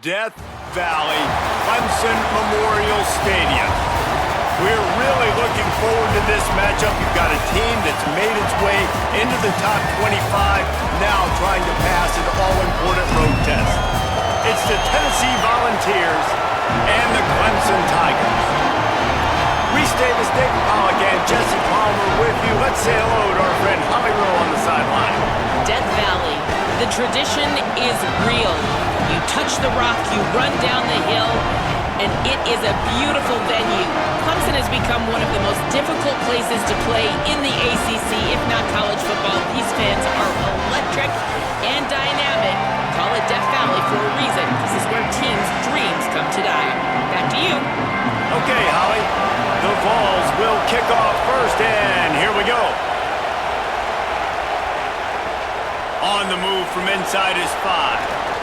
Death Valley, Clemson Memorial Stadium. We're really looking forward to this matchup. You've got a team that's made its way into the top 25, now trying to pass an all-important road test. It's the Tennessee Volunteers and the Clemson Tigers. Restate the state, Pollock and Jesse Palmer with you. Let's say hello to our friend Holly Rowe on the sideline. Death Valley, the tradition is real. You touch the rock, you run down the hill, and it is a beautiful venue. Clemson has become one of the most difficult places to play in the ACC, if not college football. These fans are electric and dynamic. Call it Death Valley for a reason. This is where teams' dreams come to die. Back to you. Okay, Holly. The Vols will kick off first, and here we go. On the move from inside is 5.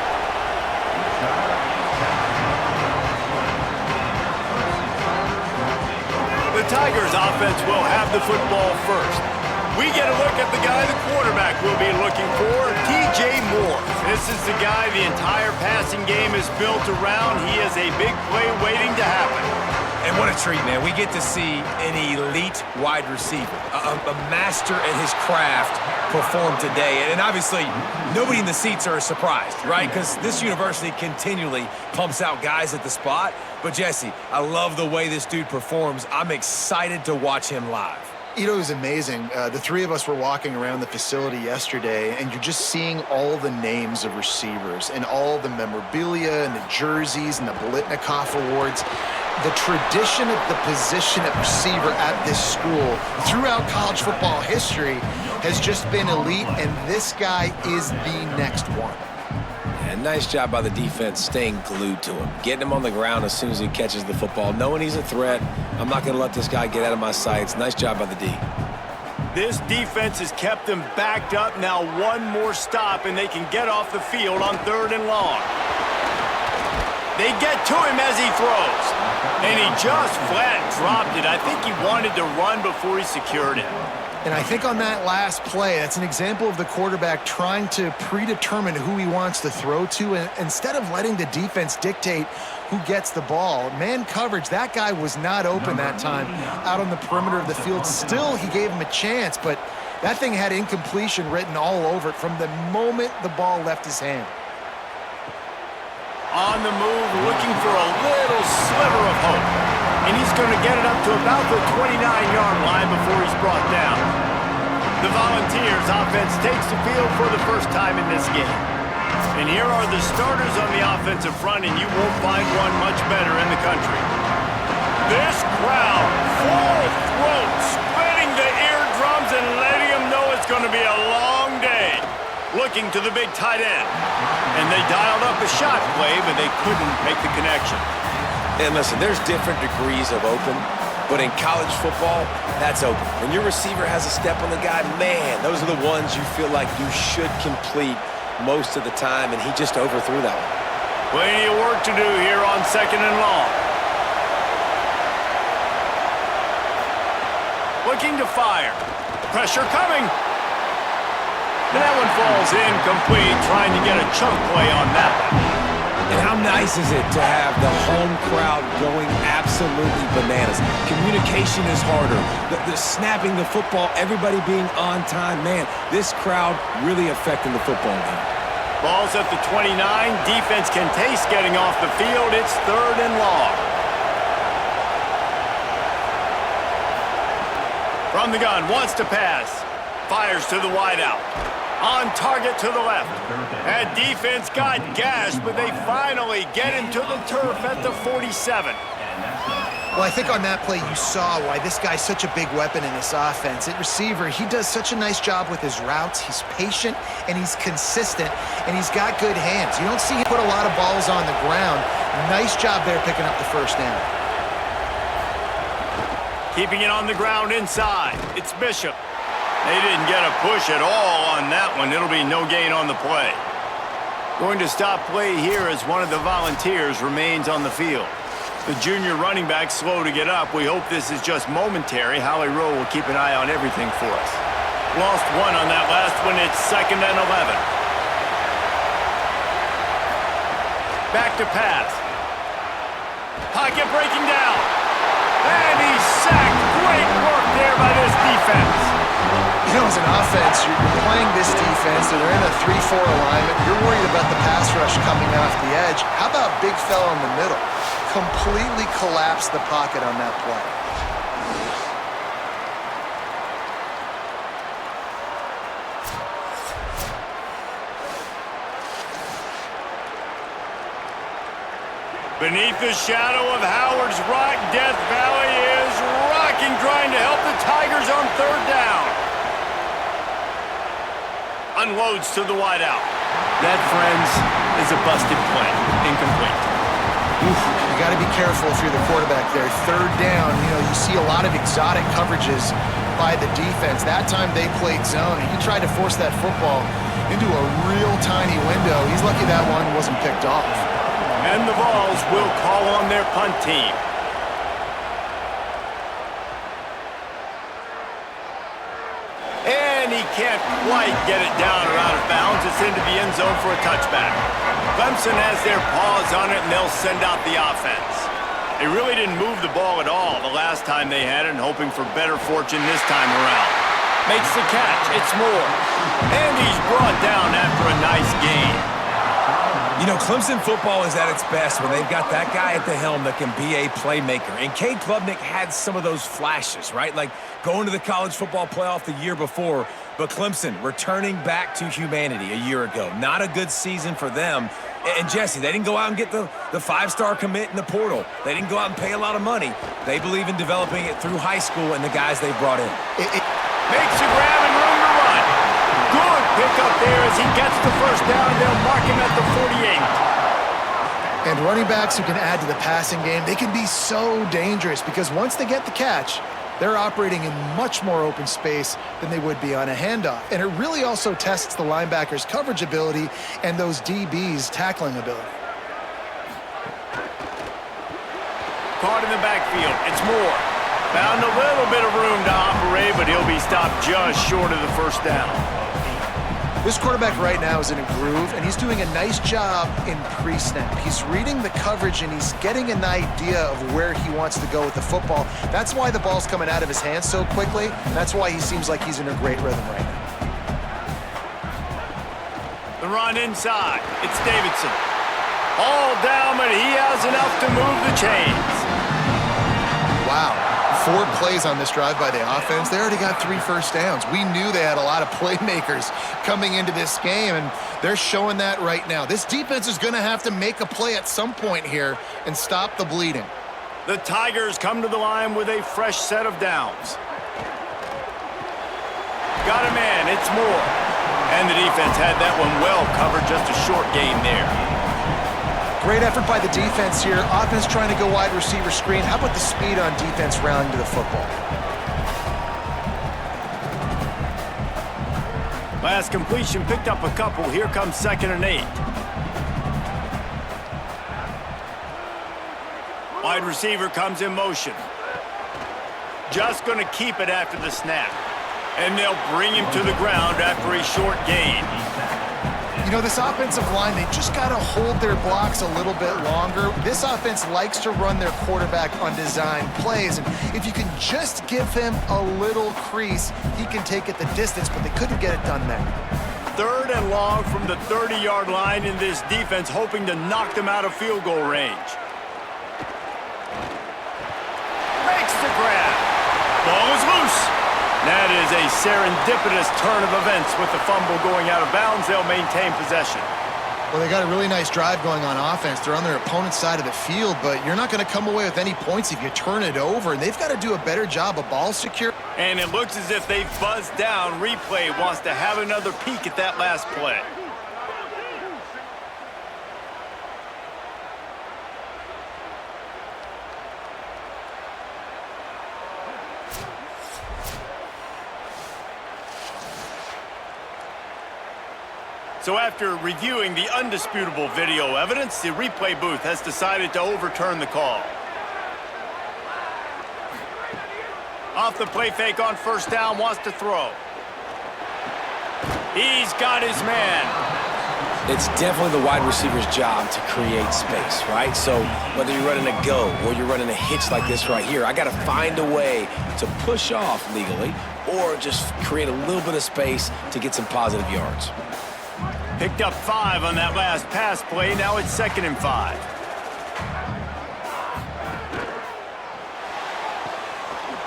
The Tigers offense will have the football first. We get a look at the guy the quarterback will be looking for, DJ Moore. This is the guy the entire passing game is built around. He is a big play waiting to happen. And what a treat, man. We get to see an elite wide receiver, a master at his craft perform today. And obviously, nobody in the seats are surprised, right? Because this university continually pumps out guys at the spot. But, Jesse, I love the way this dude performs. I'm excited to watch him live. You know, it was amazing. The three of us were walking around the facility yesterday, and you're just seeing all the names of receivers and all the memorabilia and the jerseys and the Bolitnikoff awards. The tradition of the position at receiver at this school throughout college football history has just been elite, and this guy is the next one. And nice job by the defense staying glued to him, getting him on the ground as soon as he catches the football, knowing he's a threat. I'm not going to let this guy get out of my sights. Nice job by the D. This defense has kept them backed up. Now one more stop, and they can get off the field on 3rd and long. They get to him as he throws, and he just flat dropped it. I think he wanted to run before he secured it. And I think on that last play, that's an example of the quarterback trying to predetermine who he wants to throw to, and instead of letting the defense dictate who gets the ball. Man coverage, that guy was not open that time out on the perimeter of the field. Still, he gave him a chance, but that thing had incompletion written all over it from the moment the ball left his hand. On the move, looking for a little sliver of hope. And he's going to get it up to about the 29-yard line before he's brought down. The Volunteers offense takes the field for the first time in this game. And here are the starters on the offensive front, and you won't find one much better in the country. This crowd, full throat, splitting the eardrums and letting them know it's going to be a long day. Looking to the big tight end. And they dialed up a shot play, but they couldn't make the connection. And listen, there's different degrees of open, but in college football, that's open. When your receiver has a step on the guy, man, those are the ones you feel like you should complete most of the time, and he just overthrew that one. Plenty of work to do here on 2nd and long. Looking to fire. Pressure coming. And that one falls incomplete, trying to get a chunk play on that one. And how nice is it to have the home crowd going absolutely bananas? Communication is harder. The snapping the football, everybody being on time. Man, this crowd really affecting the football game. Ball's at the 29. Defense can taste getting off the field. It's 3rd and long. From the gun, wants to pass. Fires to the wideout. On target to the left. That defense got gashed, but they finally get him to the turf at the 47. Well, I think on that play you saw why this guy's such a big weapon in this offense. At receiver, he does such a nice job with his routes. He's patient, and he's consistent, and he's got good hands. You don't see him put a lot of balls on the ground. Nice job there picking up the first down. Keeping it on the ground inside. It's Bishop. They didn't get a push at all on that one. It'll be no gain on the play. Going to stop play here as one of the Volunteers remains on the field. The junior running back slow to get up. We hope this is just momentary. Holly Rowe will keep an eye on everything for us. Lost one on that last one. It's 2nd and 11. Back to pass. Pocket breaking down. And he's sacked. Great work there by this defense. You know, as an offense, you're playing this defense, and they're in a 3-4 alignment. You're worried about the pass rush coming off the edge. How about big fella in the middle? Completely collapsed the pocket on that play. Beneath the shadow of Howard's Rock, Death Valley is rocking, trying to help the Tigers on third down. Unloads to the wideout. That, friends, is a busted play. Incomplete. Oof, you got to be careful if you're the quarterback there. Third down, you know, you see a lot of exotic coverages by the defense. That time they played zone, and he tried to force that football into a real tiny window. He's lucky that one wasn't picked off. And the Vols will call on their punt team. And he can't quite get it down or out of bounds. It's into the end zone for a touchback. Clemson has their paws on it, and they'll send out the offense. They really didn't move the ball at all the last time they had it, and hoping for better fortune this time around. Makes the catch. It's Moore. And he's brought down after a nice gain. You know, Clemson football is at its best when they've got that guy at the helm that can be a playmaker. And Cade Klubnik had some of those flashes, right? Like going to the college football playoff the year before. But Clemson returning back to humanity a year ago. Not a good season for them. And Jesse, they didn't go out and get the five-star commit in the portal. They didn't go out and pay a lot of money. They believe in developing it through high school and the guys they've brought in. Makes a grab and room to run. Good pick up there as he gets the first down. They'll mark him at the 48. And running backs who can add to the passing game, they can be so dangerous because once they get the catch, they're operating in much more open space than they would be on a handoff. And it really also tests the linebackers' coverage ability and those DBs' tackling ability. Caught in the backfield. It's Moore. Found a little bit of room to operate, but he'll be stopped just short of the first down. This quarterback right now is in a groove, and he's doing a nice job in pre-snap. He's reading the coverage, and he's getting an idea of where he wants to go with the football. That's why the ball's coming out of his hands so quickly, and that's why he seems like he's in a great rhythm right now. The run inside. It's Davidson. All down, but he has enough to move the chains. Wow. 4 plays on this drive by the offense. They already got 3 first downs. We knew they had a lot of playmakers coming into this game, and they're showing that right now. This defense is going to have to make a play at some point here and stop the bleeding. The Tigers come to the line with a fresh set of downs. Got a man. It's Moore. And the defense had that one well covered. Just a short gain there. Great effort by the defense here. Offense trying to go wide receiver screen. How about the speed on defense rounding to the football? Last completion picked up a couple. Here comes 2nd and 8. Wide receiver comes in motion. Just going to keep it after the snap. And they'll bring him to the ground after a short gain. You know, this offensive line, they just got to hold their blocks a little bit longer. This offense likes to run their quarterback on design plays, and if you can just give him a little crease, he can take it the distance, but they couldn't get it done there. 3rd and long from the 30-yard line in this defense, hoping to knock them out of field goal range. Makes the grab. Ball is loose. That is a serendipitous turn of events with the fumble going out of bounds. They'll maintain possession. Well, they got a really nice drive going on offense. They're on their opponent's side of the field, but you're not going to come away with any points if you turn it over, and they've got to do a better job of ball security. And it looks as if they've buzzed down. Replay wants to have another peek at that last play. So after reviewing the undisputable video evidence, the replay booth has decided to overturn the call. Off the play fake on first down, wants to throw. He's got his man. It's definitely the wide receiver's job to create space, right? So whether you're running a go or you're running a hitch like this right here, I got to find a way to push off legally or just create a little bit of space to get some positive yards. Picked up 5 on that last pass play. Now it's 2nd and 5.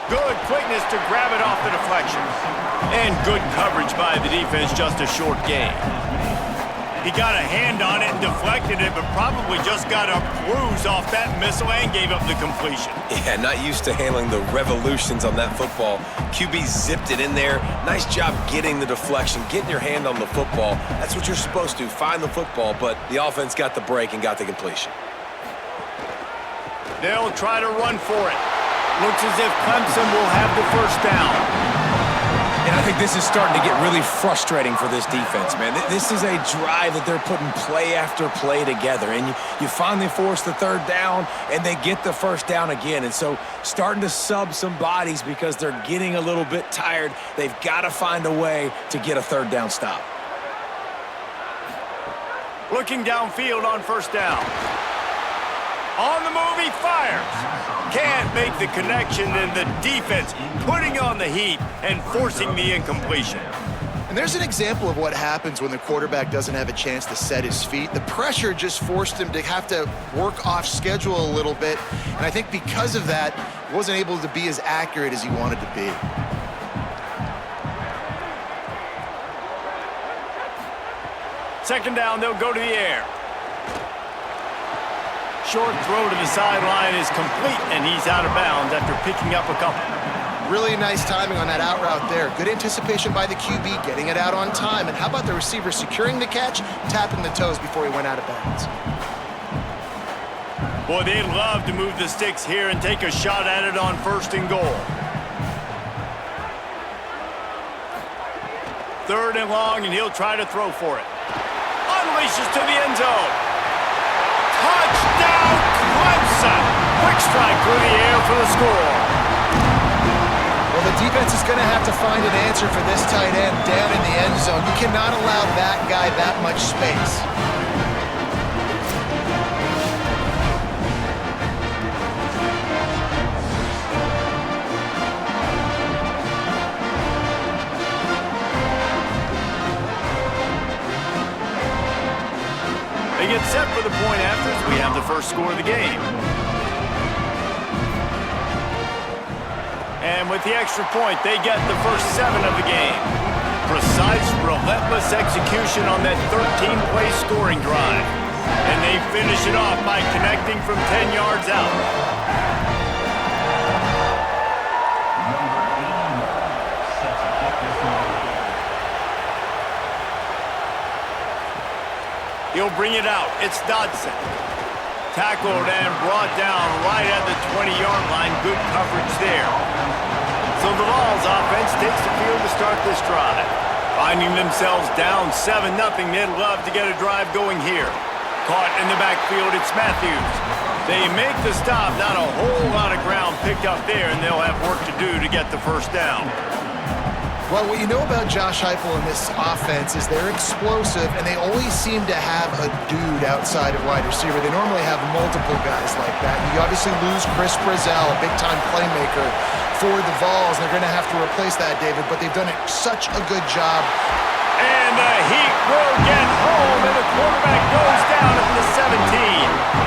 Good quickness to grab it off the deflection. And good coverage by the defense, just a short gain. He got a hand on it and deflected it, but probably just got a bruise off that missile and gave up the completion. Yeah, not used to handling the revolutions on that football. QB zipped it in there. Nice job getting the deflection, getting your hand on the football. That's what you're supposed to, find the football, but the offense got the break and got the completion. They'll try to run for it. Looks as if Clemson will have the first down. And I think this is starting to get really frustrating for this defense, man. This is a drive that they're putting play after play together. And you finally force the 3rd down, and they get the 1st down again. And so starting to sub some bodies because they're getting a little bit tired. They've got to find a way to get a 3rd down stop. Looking downfield on 1st down. On the move, he fires. Can't make the connection, and the defense putting on the heat and forcing the incompletion. And there's an example of what happens when the quarterback doesn't have a chance to set his feet. The pressure just forced him to have to work off schedule a little bit. And I think because of that, he wasn't able to be as accurate as he wanted to be. Second down, they'll go to the air. Short throw to the sideline is complete, and he's out of bounds after picking up a couple. Really nice timing on that out route there. Good anticipation by the QB, getting it out on time. And how about the receiver securing the catch, tapping the toes before he went out of bounds? Boy, they'd love to move the sticks here and take a shot at it on 1st and goal. 3rd and long, and he'll try to throw for it. Unleashes to the end zone. Touchdown, Clemson! Quick strike through the air for the score. Well, the defense is going to have to find an answer for this tight end down in the end zone. You cannot allow that guy that much space. They get set for the point after as we have the first score of the game. And with the extra point, they get the first 7 of the game. Precise, relentless execution on that 13-play scoring drive. And they finish it off by connecting from 10 yards out. He'll bring it out. It's Dodson. Tackled and brought down right at the 20-yard line. Good coverage there. So the Vols offense takes the field to start this drive. Finding themselves down 7-0, they'd love to get a drive going here. Caught in the backfield, it's Matthews. They make the stop. Not a whole lot of ground picked up there, and they'll have work to do to get the first down. Well, what you know about Josh Heupel in this offense is they're explosive, and they always seem to have a dude outside of wide receiver. They normally have multiple guys like that. You obviously lose Chris Brazzell, a big-time playmaker for the Vols. They're going to have to replace that, David, but they've done such a good job. And the heat will get home, and the quarterback goes down at the 17.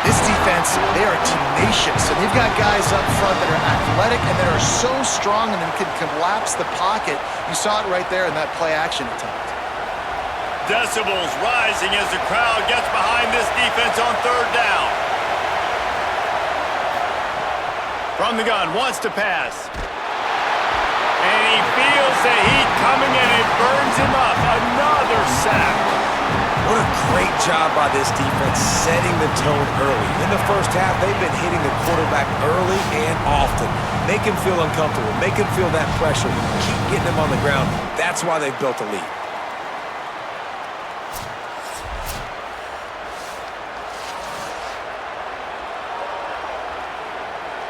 This defense, they are tenacious, and they've got guys up front that are athletic and that are so strong and can collapse the pocket. You saw it right there in that play-action attempt. Decibels rising as the crowd gets behind this defense on 3rd down. From the gun, wants to pass. And he feels the heat coming, and it burns him up. Another sack. What a great job by this defense setting the tone early. In the first half, they've been hitting the quarterback early and often. Make him feel uncomfortable. Make him feel that pressure. Keep getting him on the ground. That's why they've built a lead.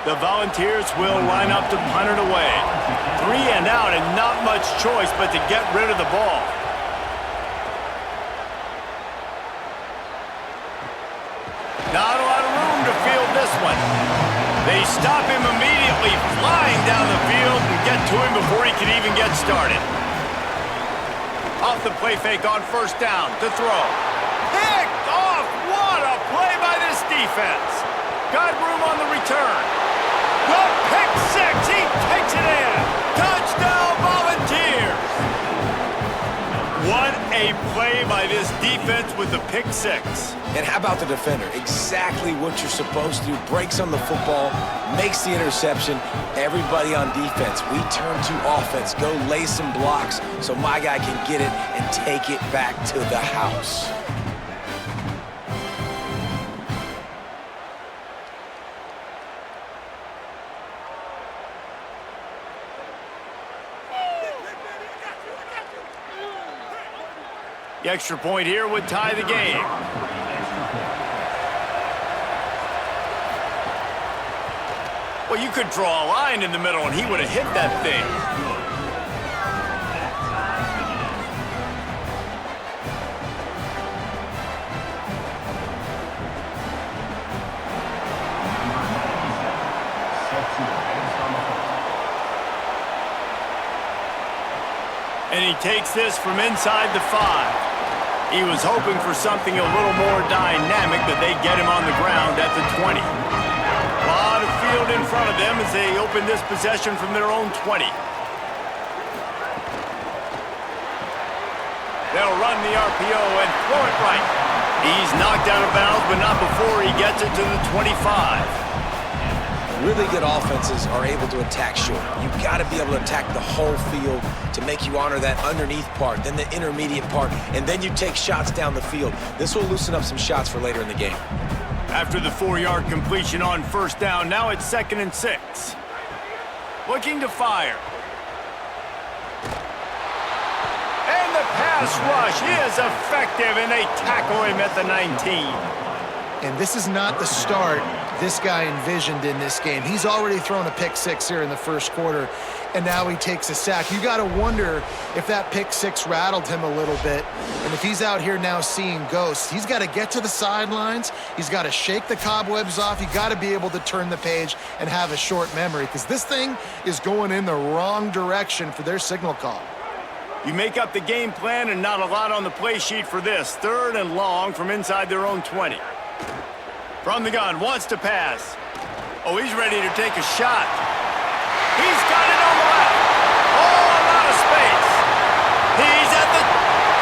The Volunteers will line up to punt it away. 3 and out, and not much choice but to get rid of the ball. stop him immediately, flying down the field and get to him before he can even get started. Off the play fake on first down to throw. Picked off! What a play by this defense. Got room on the return. The pick six, he takes it in. Touchdown Volunteers. What a play by this defense with the pick six. And how about the defender? Exactly what you're supposed to do. Breaks on the football, makes the interception. Everybody on defense, we turn to offense. Go lay some blocks so my guy can get it and take it back to the house. The extra point here would tie the game. Well, you could draw a line in the middle and he would have hit that thing. And he takes this from inside the 5. He was hoping for something a little more dynamic, but they get him on the ground at the 20. A lot of field in front of them as they open this possession from their own 20. They'll run the RPO and throw it right. He's knocked out of bounds, but not before he gets it to the 25. Really good offenses are able to attack short. You've got to be able to attack the whole field to make you honor that underneath part, then the intermediate part, and then you take shots down the field. This will loosen up some shots for later in the game. After the 4-yard completion on first down, now it's 2nd and 6. Looking to fire. And the pass rush is effective, and they tackle him at the 19. And this is not the start this guy envisioned in this game. He's already thrown a pick six here in the first quarter, and now he takes a sack. You got to wonder if that pick six rattled him a little bit, and if he's out here now seeing ghosts. He's got to get to the sidelines. He's got to shake the cobwebs off. You got to be able to turn the page and have a short memory, because this thing is going in the wrong direction for their signal call. You make up the game plan and not a lot on the play sheet for this. 3rd and long from inside their own 20. From the gun, wants to pass. Oh, he's ready to take a shot. He's got it on the left. Oh, a lot of space. He's at the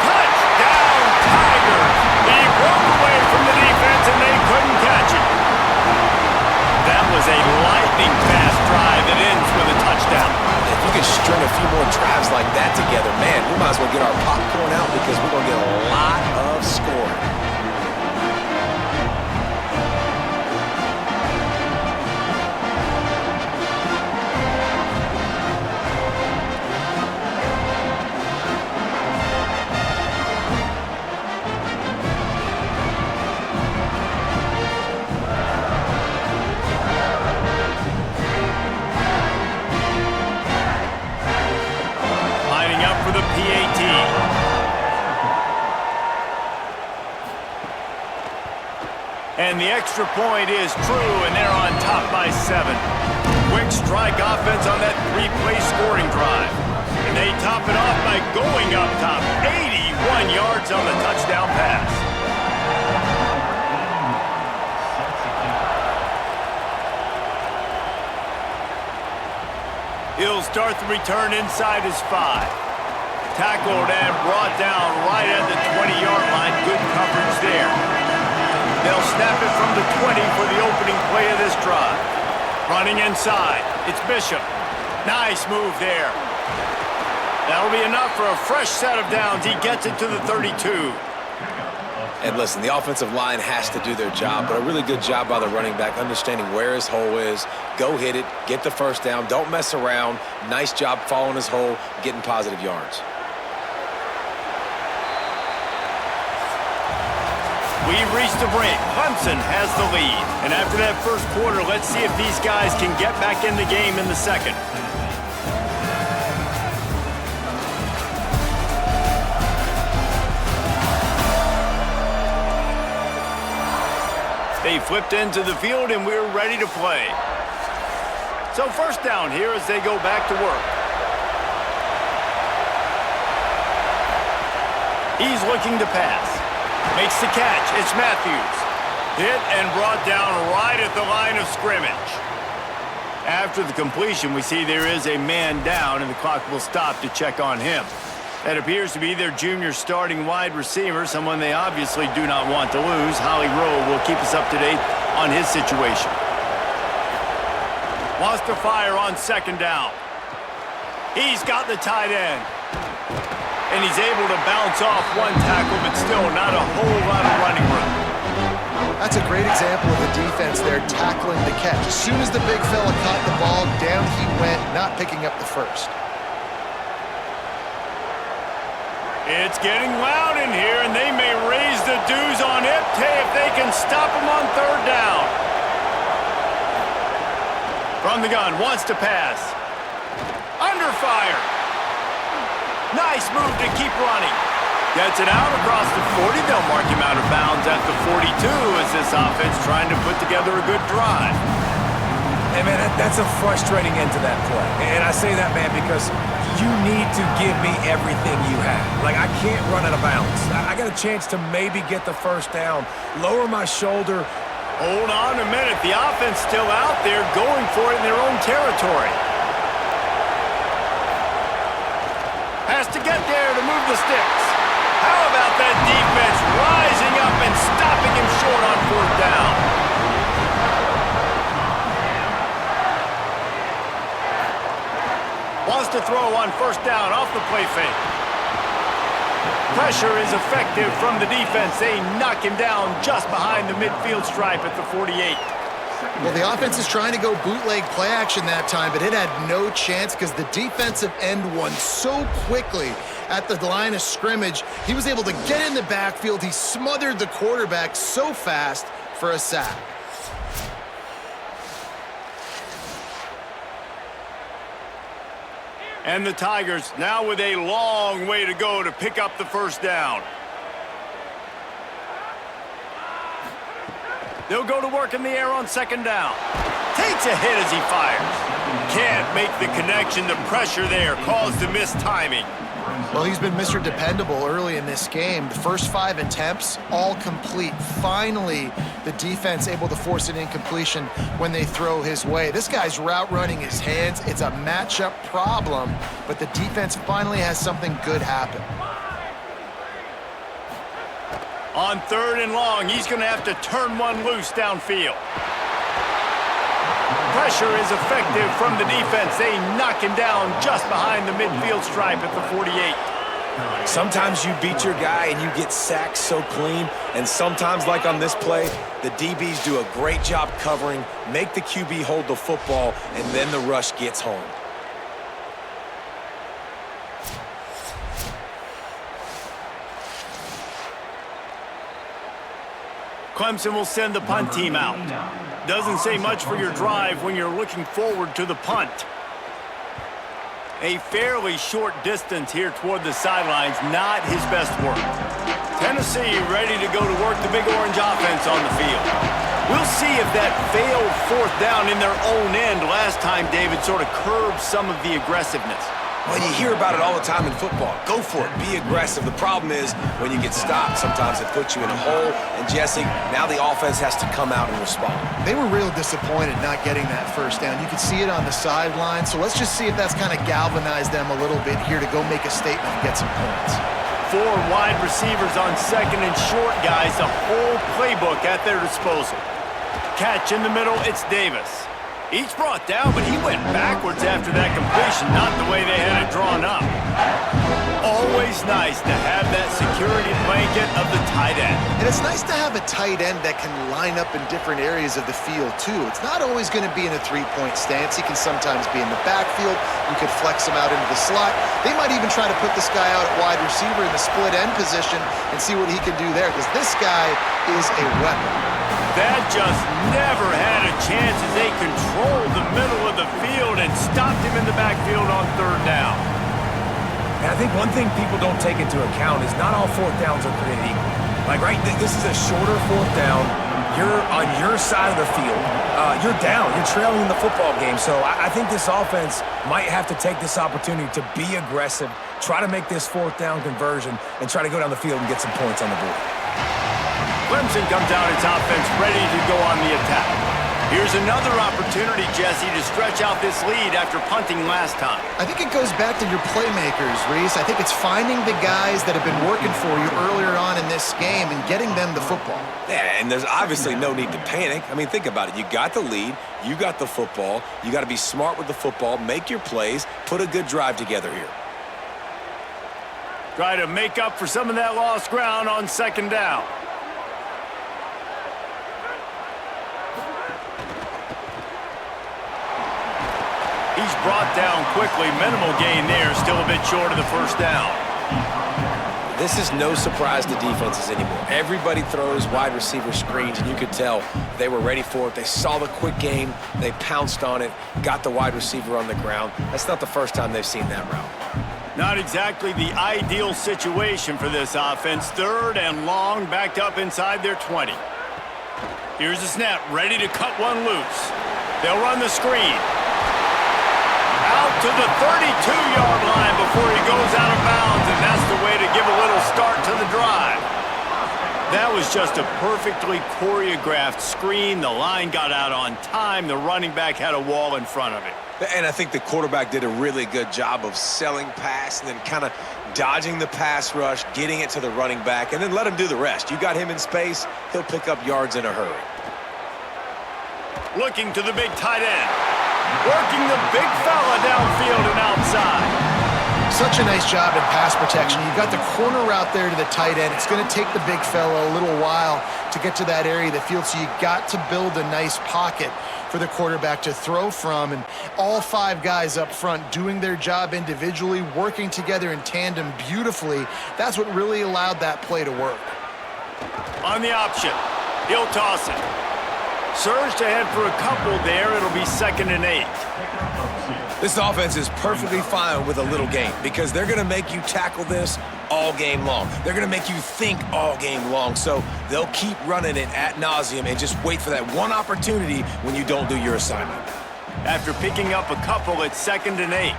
touchdown Tigers. He broke away from the defense and they couldn't catch it. That was a lightning fast drive that ends with a touchdown. If you could string a few more drives like that together, man, we might as well get our popcorn out because we're going to get a lot of scoring. And the extra point is true, and they're on top by 7. Quick strike offense on that 3-play scoring drive. And they top it off by going up top. 81 yards on the touchdown pass. He'll start the return inside his 5. Tackled and brought down right at the 20-yard line. Good coverage there. They'll snap it from the 20 for the opening play of this drive. Running inside, it's Bishop. Nice move there. That'll be enough for a fresh set of downs. He gets it to the 32. And listen, the offensive line has to do their job, but a really good job by the running back, understanding where his hole is. Go hit it, get the first down, don't mess around. Nice job following his hole, getting positive yards. We've reached the break. Clemson has the lead. And after that first quarter, let's see if these guys can get back in the game in the second. They flipped into the field, and we're ready to play. So first down here as they go back to work. He's looking to pass. Makes the catch. It's Matthews. Hit and brought down right at the line of scrimmage. After the completion, we see there is a man down, and the clock will stop to check on him. That appears to be their junior starting wide receiver, someone they obviously do not want to lose. Holly Rowe will keep us up to date on his situation. Wants to fire on second down. He's got the tight end. And he's able to bounce off one tackle, but still not a whole lot of running room. That's a great example of the defense there tackling the catch. As soon as the big fella caught the ball, down he went, not picking up the first. It's getting loud in here, and they may raise the dues on Ipte if they can stop him on third down. From the gun, wants to pass. Under fire. Nice move to keep running. Gets it out across the 40. They'll mark him out of bounds at the 42 as this offense trying to put together a good drive. Hey, man, that's a frustrating end to that play. And I say that, man, because you need to give me everything you have. Like, I can't run out of bounds. I got a chance to maybe get the first down, lower my shoulder. Hold on a minute. The offense still out there going for it in their own territory. Has to get there to move the sticks. How about that defense rising up and stopping him short on fourth down? Wants to throw on first down off the play fake. Pressure is effective from the defense. They knock him down just behind the midfield stripe at the 48. Well, the offense is trying to go bootleg play action that time, but it had no chance because the defensive end won so quickly at the line of scrimmage. He was able to get in the backfield. He smothered the quarterback so fast for a sack. And the Tigers now with a long way to go to pick up the first down. They'll go to work in the air on second down. Takes a hit as he fires. Can't make the connection. The pressure there caused the missed timing. Well, he's been Mr. Dependable early in this game. The first 5 attempts, all complete. Finally, the defense able to force an incompletion when they throw his way. This guy's route running his hands. It's a matchup problem, but the defense finally has something good happen. On third and long, he's going to have to turn one loose downfield. Pressure is effective from the defense. They knock him down just behind the midfield stripe at the 48. Sometimes you beat your guy and you get sacked so clean, and sometimes, like on this play, the DBs do a great job covering, make the QB hold the football, and then the rush gets home. Clemson will send the punt team out. Doesn't say much for your drive when you're looking forward to the punt. A fairly short distance here toward the sidelines, not his best work. Tennessee ready to go to work the Big Orange offense on the field. We'll see if that failed fourth down in their own end last time, David, sort of curbed some of the aggressiveness. Well, you hear about it all the time in football. Go for it. Be aggressive. The problem is when you get stopped, sometimes it puts you in a hole. And, Jesse, now the offense has to come out and respond. They were real disappointed not getting that first down. You could see it on the sideline. So let's just see if that's kind of galvanized them a little bit here to go make a statement and get some points. 4 wide receivers on second and short, guys. The whole playbook at their disposal. Catch in the middle, it's Davis. Each brought down, but he went backwards after that completion, not the way they had it drawn up. Always nice to have that security blanket of the tight end. And it's nice to have a tight end that can line up in different areas of the field, too. It's not always going to be in a three-point stance. He can sometimes be in the backfield. You could flex him out into the slot. They might even try to put this guy out at wide receiver in the split end position and see what he can do there, because this guy is a weapon. That just never had a chance as they controlled the middle of the field and stopped him in the backfield on third down. And I think one thing people don't take into account is not all fourth downs are created equal. Like, right, this is a shorter fourth down. you're on your side of the field. You're down. You're trailing in the football game. So I think this offense might have to take this opportunity to be aggressive, try to make this fourth down conversion, and try to go down the field and get some points on the board. Clemson comes out its offense ready to go on the attack. Here's another opportunity, Jesse, to stretch out this lead after punting last time. I think it goes back to your playmakers, Reese. I think it's finding the guys that have been working for you earlier on in this game and getting them the football. Yeah, and there's obviously no need to panic. I mean, think about it. You got the lead. You got the football. You got to be smart with the football, make your plays, put a good drive together here. Try to make up for some of that lost ground on second down. He's brought down quickly. Minimal gain there. Still a bit short of the first down. This is no surprise to defenses anymore. Everybody throws wide receiver screens, and you could tell they were ready for it. They saw the quick game. They pounced on it, got the wide receiver on the ground. That's not the first time they've seen that route. Not exactly the ideal situation for this offense. Third and long, backed up inside their 20. Here's the snap, ready to cut one loose. They'll run the screen. Out to the 32-yard line before he goes out of bounds, and that's the way to give a little start to the drive. That was just a perfectly choreographed screen. The line got out on time. The running back had a wall in front of it. And I think the quarterback did a really good job of selling pass and then kind of dodging the pass rush, getting it to the running back, and then let him do the rest. You got him in space, he'll pick up yards in a hurry. Looking to the big tight end. Working the big fella downfield and outside. Such a nice job in pass protection. You've got the corner route there to the tight end. It's going to take the big fella a little while to get to that area of the field, so you got to build a nice pocket for the quarterback to throw from. And all five guys up front doing their job individually, working together in tandem beautifully. That's what really allowed that play to work. On the option, he'll toss it. Surged ahead for a couple there. It'll be 2nd and 8. This offense is perfectly fine with a little game because they're going to make you tackle this all game long. They're going to make you think all game long. So they'll keep running it ad nauseum and just wait for that one opportunity when you don't do your assignment. After picking up a couple, it's 2nd and 8.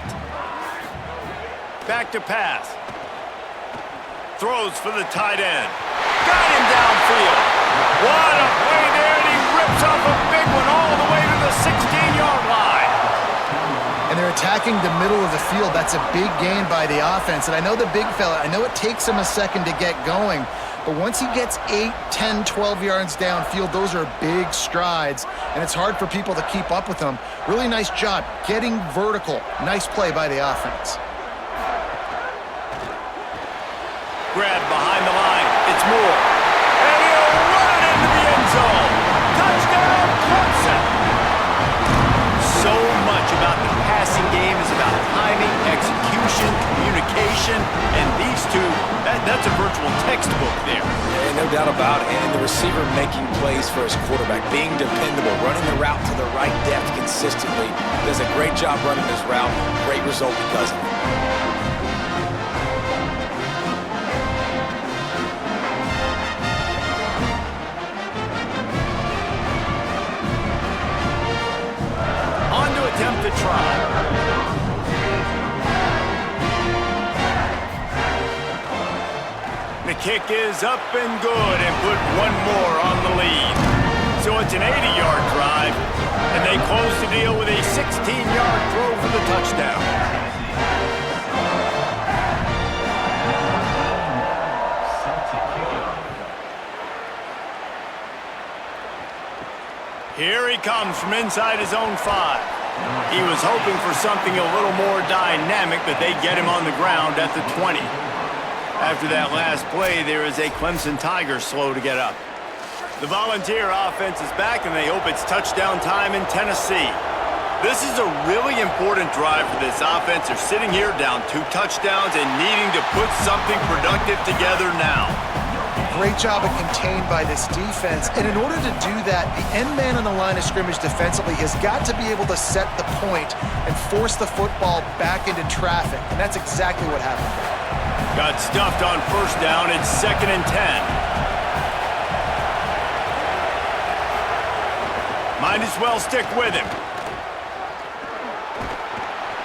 Back to pass. Throws for the tight end. Got him downfield. What a play there, and he rips off a big one all the way to the 16-yard line. And they're attacking the middle of the field. That's a big gain by the offense. And I know the big fella, I know it takes him a second to get going, but once he gets 8, 10, 12 yards downfield, those are big strides, and it's hard for people to keep up with them. Really nice job getting vertical. Nice play by the offense. Grab behind the line. It's Moore. And he'll run it into the end zone. Touchdown, Clemson. So much about the passing game is about timing, execution, communication, and these two, that's a virtual textbook there. Yeah, no doubt about it. And the receiver making plays for his quarterback, being dependable, running the route to the right depth consistently. Does a great job running this route. Great result because of it. Attempt to try. The kick is up and good and put one more on the lead. So it's an 80-yard drive, and they close the deal with a 16-yard throw for the touchdown. Here he comes from inside his own 5. He was hoping for something a little more dynamic, but they get him on the ground at the 20. After that last play, there is a Clemson Tiger slow to get up. The Volunteer offense is back, and they hope it's touchdown time in Tennessee. This is a really important drive for this offense. They're sitting here down 2 touchdowns and needing to put something productive together now. Great job of contained by this defense. And in order to do that, the end man on the line of scrimmage defensively has got to be able to set the point and force the football back into traffic. And that's exactly what happened. Got stuffed on first down. It's 2nd and 10. Might as well stick with him.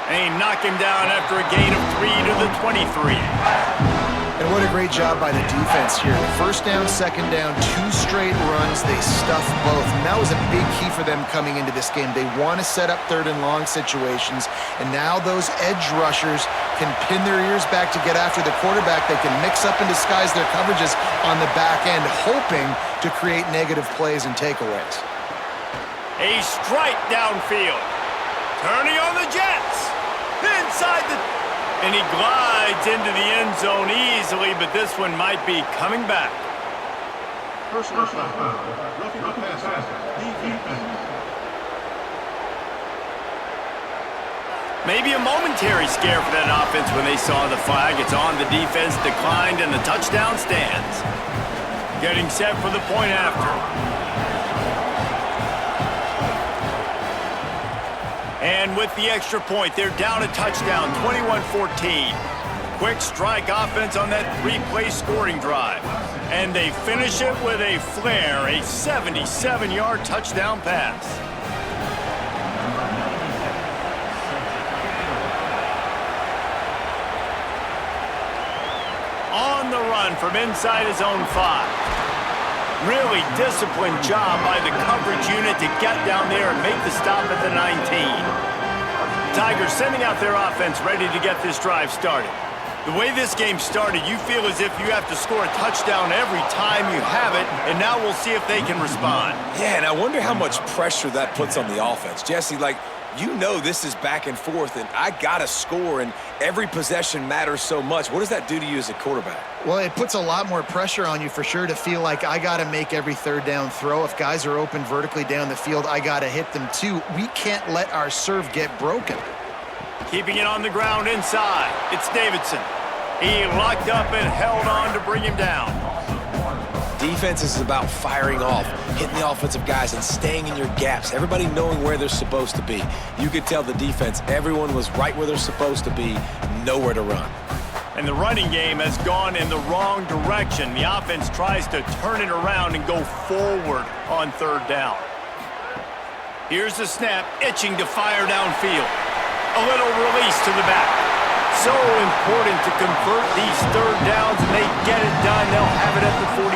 And he knocked him down after a gain of 3 to the 23. And what a great job by the defense here. First down, second down, 2 straight runs. They stuffed both. And that was a big key for them coming into this game. They want to set up 3rd and long situations. And now those edge rushers can pin their ears back to get after the quarterback. They can mix up and disguise their coverages on the back end, hoping to create negative plays and takeaways. A strike downfield. Turning on the Jets. Inside the... And he glides into the end zone easily, but this one might be coming back. Maybe a momentary scare for that offense when they saw the flag. It's on, the defense declined, and the touchdown stands. Getting set for the point after. And with the extra point, they're down a touchdown, 21-14. Quick strike offense on that 3-play scoring drive. And they finish it with a flair, a 77-yard touchdown pass. On the run from inside his own 5. Really disciplined job by the coverage unit to get down there and make the stop at the 19. Tigers sending out their offense ready to get this drive started. The way this game started, you feel as if you have to score a touchdown every time you have it, and now we'll see if they can respond. Yeah, and I wonder how much pressure that puts on the offense. Jesse, you know this is back and forth, and I got to score, and every possession matters so much. What does that do to you as a quarterback? Well, it puts a lot more pressure on you for sure to feel like I got to make every 3rd down throw. If guys are open vertically down the field, I got to hit them too. We can't let our serve get broken. Keeping it on the ground inside. It's Davidson. He locked up and held on to bring him down. Defense is about firing off, hitting the offensive guys, and staying in your gaps. Everybody knowing where they're supposed to be. You could tell the defense, everyone was right where they're supposed to be, nowhere to run. And the running game has gone in the wrong direction. The offense tries to turn it around and go forward on 3rd down. Here's the snap, itching to fire downfield. A little release to the back. So important to convert these 3rd downs, and they get it done. They'll have it at the 42.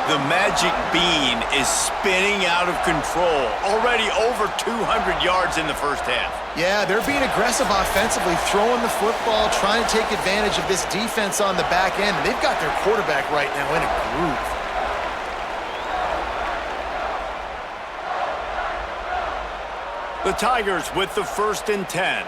The magic bean is spinning out of control. Already over 200 yards in the first half. Yeah, they're being aggressive offensively, throwing the football, trying to take advantage of this defense on the back end. They've got their quarterback right now in a groove. The Tigers with the 1st and 10.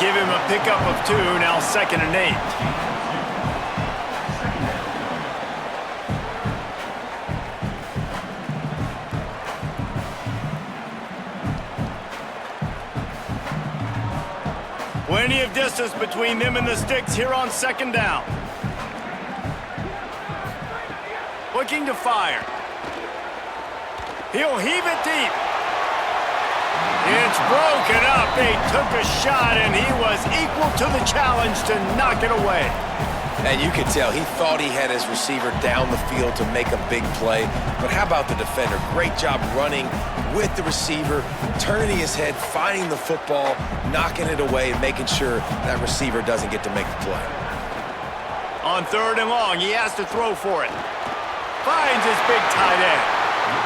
Give him a pickup of 2, now 2nd and 8. Plenty of distance between them and the sticks here on 2nd down. Looking to fire. He'll heave it deep. It's broken up. They took a shot, and he was equal to the challenge to knock it away. And you could tell he thought he had his receiver down the field to make a big play. But how about the defender? Great job running with the receiver, turning his head, finding the football, knocking it away, and making sure that receiver doesn't get to make the play. On 3rd and long, he has to throw for it. Finds his big tight end.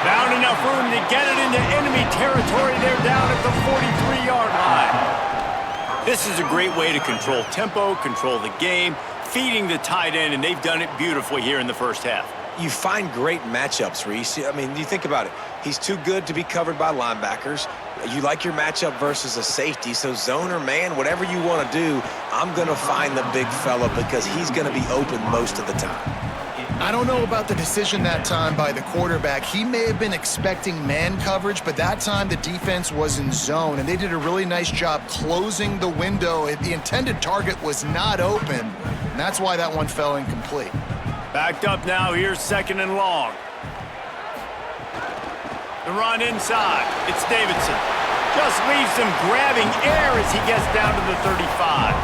Found enough room to get it into enemy territory. They're down at the 43-yard line. This is a great way to control tempo, control the game, feeding the tight end, and they've done it beautifully here in the first half. You find great matchups, Reese. I mean, you think about it. He's too good to be covered by linebackers. You like your matchup versus a safety, so zone or man, whatever you want to do, I'm going to find the big fella because he's going to be open most of the time. I don't know about the decision that time by the quarterback. He may have been expecting man coverage, but that time the defense was in zone, and they did a really nice job closing the window. The intended target was not open, and that's why that one fell incomplete. Backed up now, here's 2nd and long. The run inside, it's Davidson. Just leaves him grabbing air as he gets down to the 35.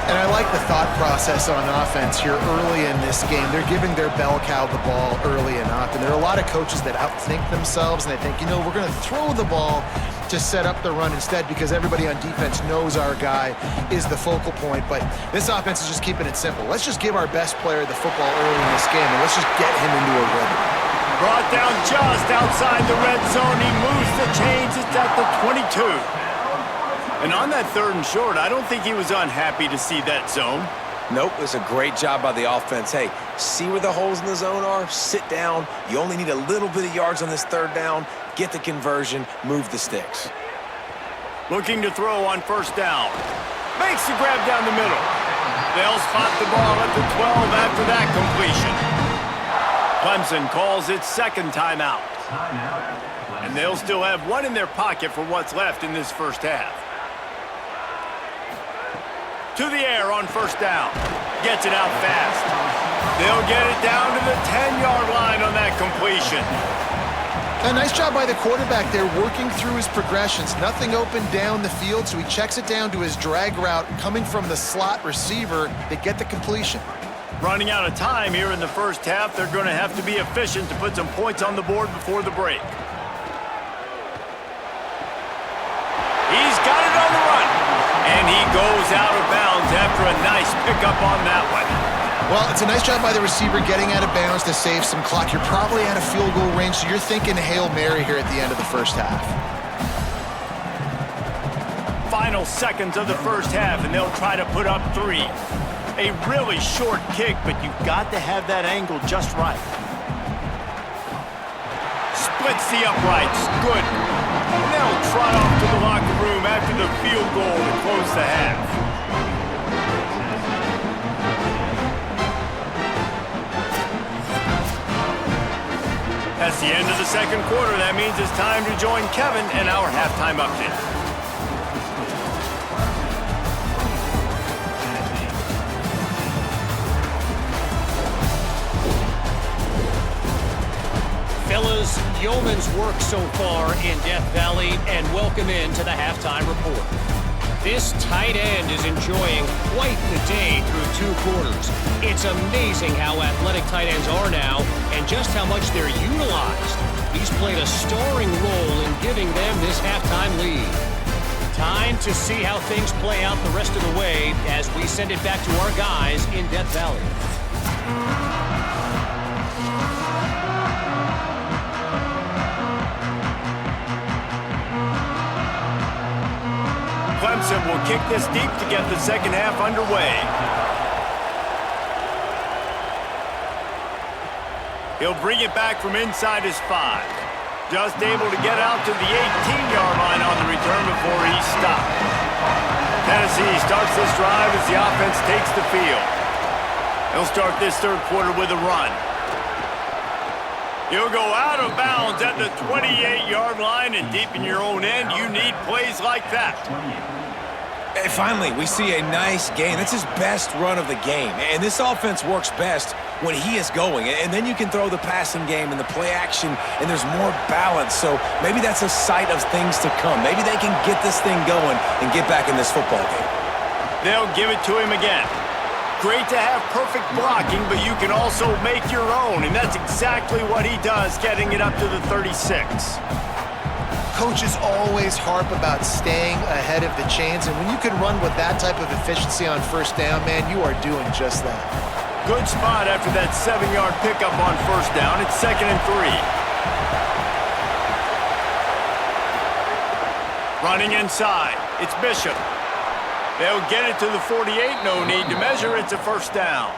And I like the thought process on offense here early in this game. They're giving their bell cow the ball early enough. And there are a lot of coaches that outthink themselves, and they think, you know, we're going to throw the ball to set up the run instead because everybody on defense knows our guy is the focal point. But this offense is just keeping it simple. Let's just give our best player the football early in this game, and let's just get him into a rhythm. Brought down just outside the red zone. He moves the chains. It's at the 22. And on that 3rd and short, I don't think he was unhappy to see that zone. Nope, it was a great job by the offense. Hey, see where the holes in the zone are? Sit down. You only need a little bit of yards on this 3rd down. Get the conversion. Move the sticks. Looking to throw on 1st down. Makes the grab down the middle. They'll spot the ball at the 12 after that completion. Clemson calls its 2nd timeout. And they'll still have one in their pocket for what's left in this 1st half. To the air on 1st down. Gets it out fast. They'll get it down to the 10-yard line on that completion. A nice job by the quarterback there, working through his progressions. Nothing open down the field, so he checks it down to his drag route coming from the slot receiver. They get the completion. Running out of time here in the 1st half, they're going to have to be efficient to put some points on the board before the break. He's got it on the run. And he goes out of bounds after a nice pickup on that one. Well, it's a nice job by the receiver getting out of bounds to save some clock. You're probably out of field goal range, so you're thinking Hail Mary here at the end of the 1st half. Final seconds of the 1st half, and they'll try to put up 3. A really short kick, but you've got to have that angle just right. Splits the uprights. Good. And they'll trot off to the locker room after the field goal to close the half. That's the end of the 2nd quarter. That means it's time to join Kevin in our halftime update. Fellas, yeoman's work so far in Death Valley, and welcome into the halftime report. This tight end is enjoying quite the day through 2 quarters. It's amazing how athletic tight ends are now and just how much they're utilized. He's played a starring role in giving them this halftime lead. Time to see how things play out the rest of the way as we send it back to our guys in Death Valley. Clemson will kick this deep to get the 2nd half underway. He'll bring it back from inside his 5. Just able to get out to the 18-yard line on the return before he's stopped. Tennessee starts this drive as the offense takes the field. He'll start this 3rd quarter with a run. He'll go out of bounds at the 28-yard line, and deep in your own end, you need plays like that. And finally, we see a nice game. That's his best run of the game. And this offense works best when he is going. And then you can throw the passing game and the play action, and there's more balance. So maybe that's a sight of things to come. Maybe they can get this thing going and get back in this football game. They'll give it to him again. Great to have perfect blocking, but you can also make your own, and that's exactly what he does, getting it up to the 36. Coaches always harp about staying ahead of the chains, and when you can run with that type of efficiency on 1st down, man, you are doing just that. Good spot after that 7-yard pickup on 1st down. It's 2nd and 3. Running inside, it's Bishop. They'll get it to the 48, no need to measure, it's a 1st down.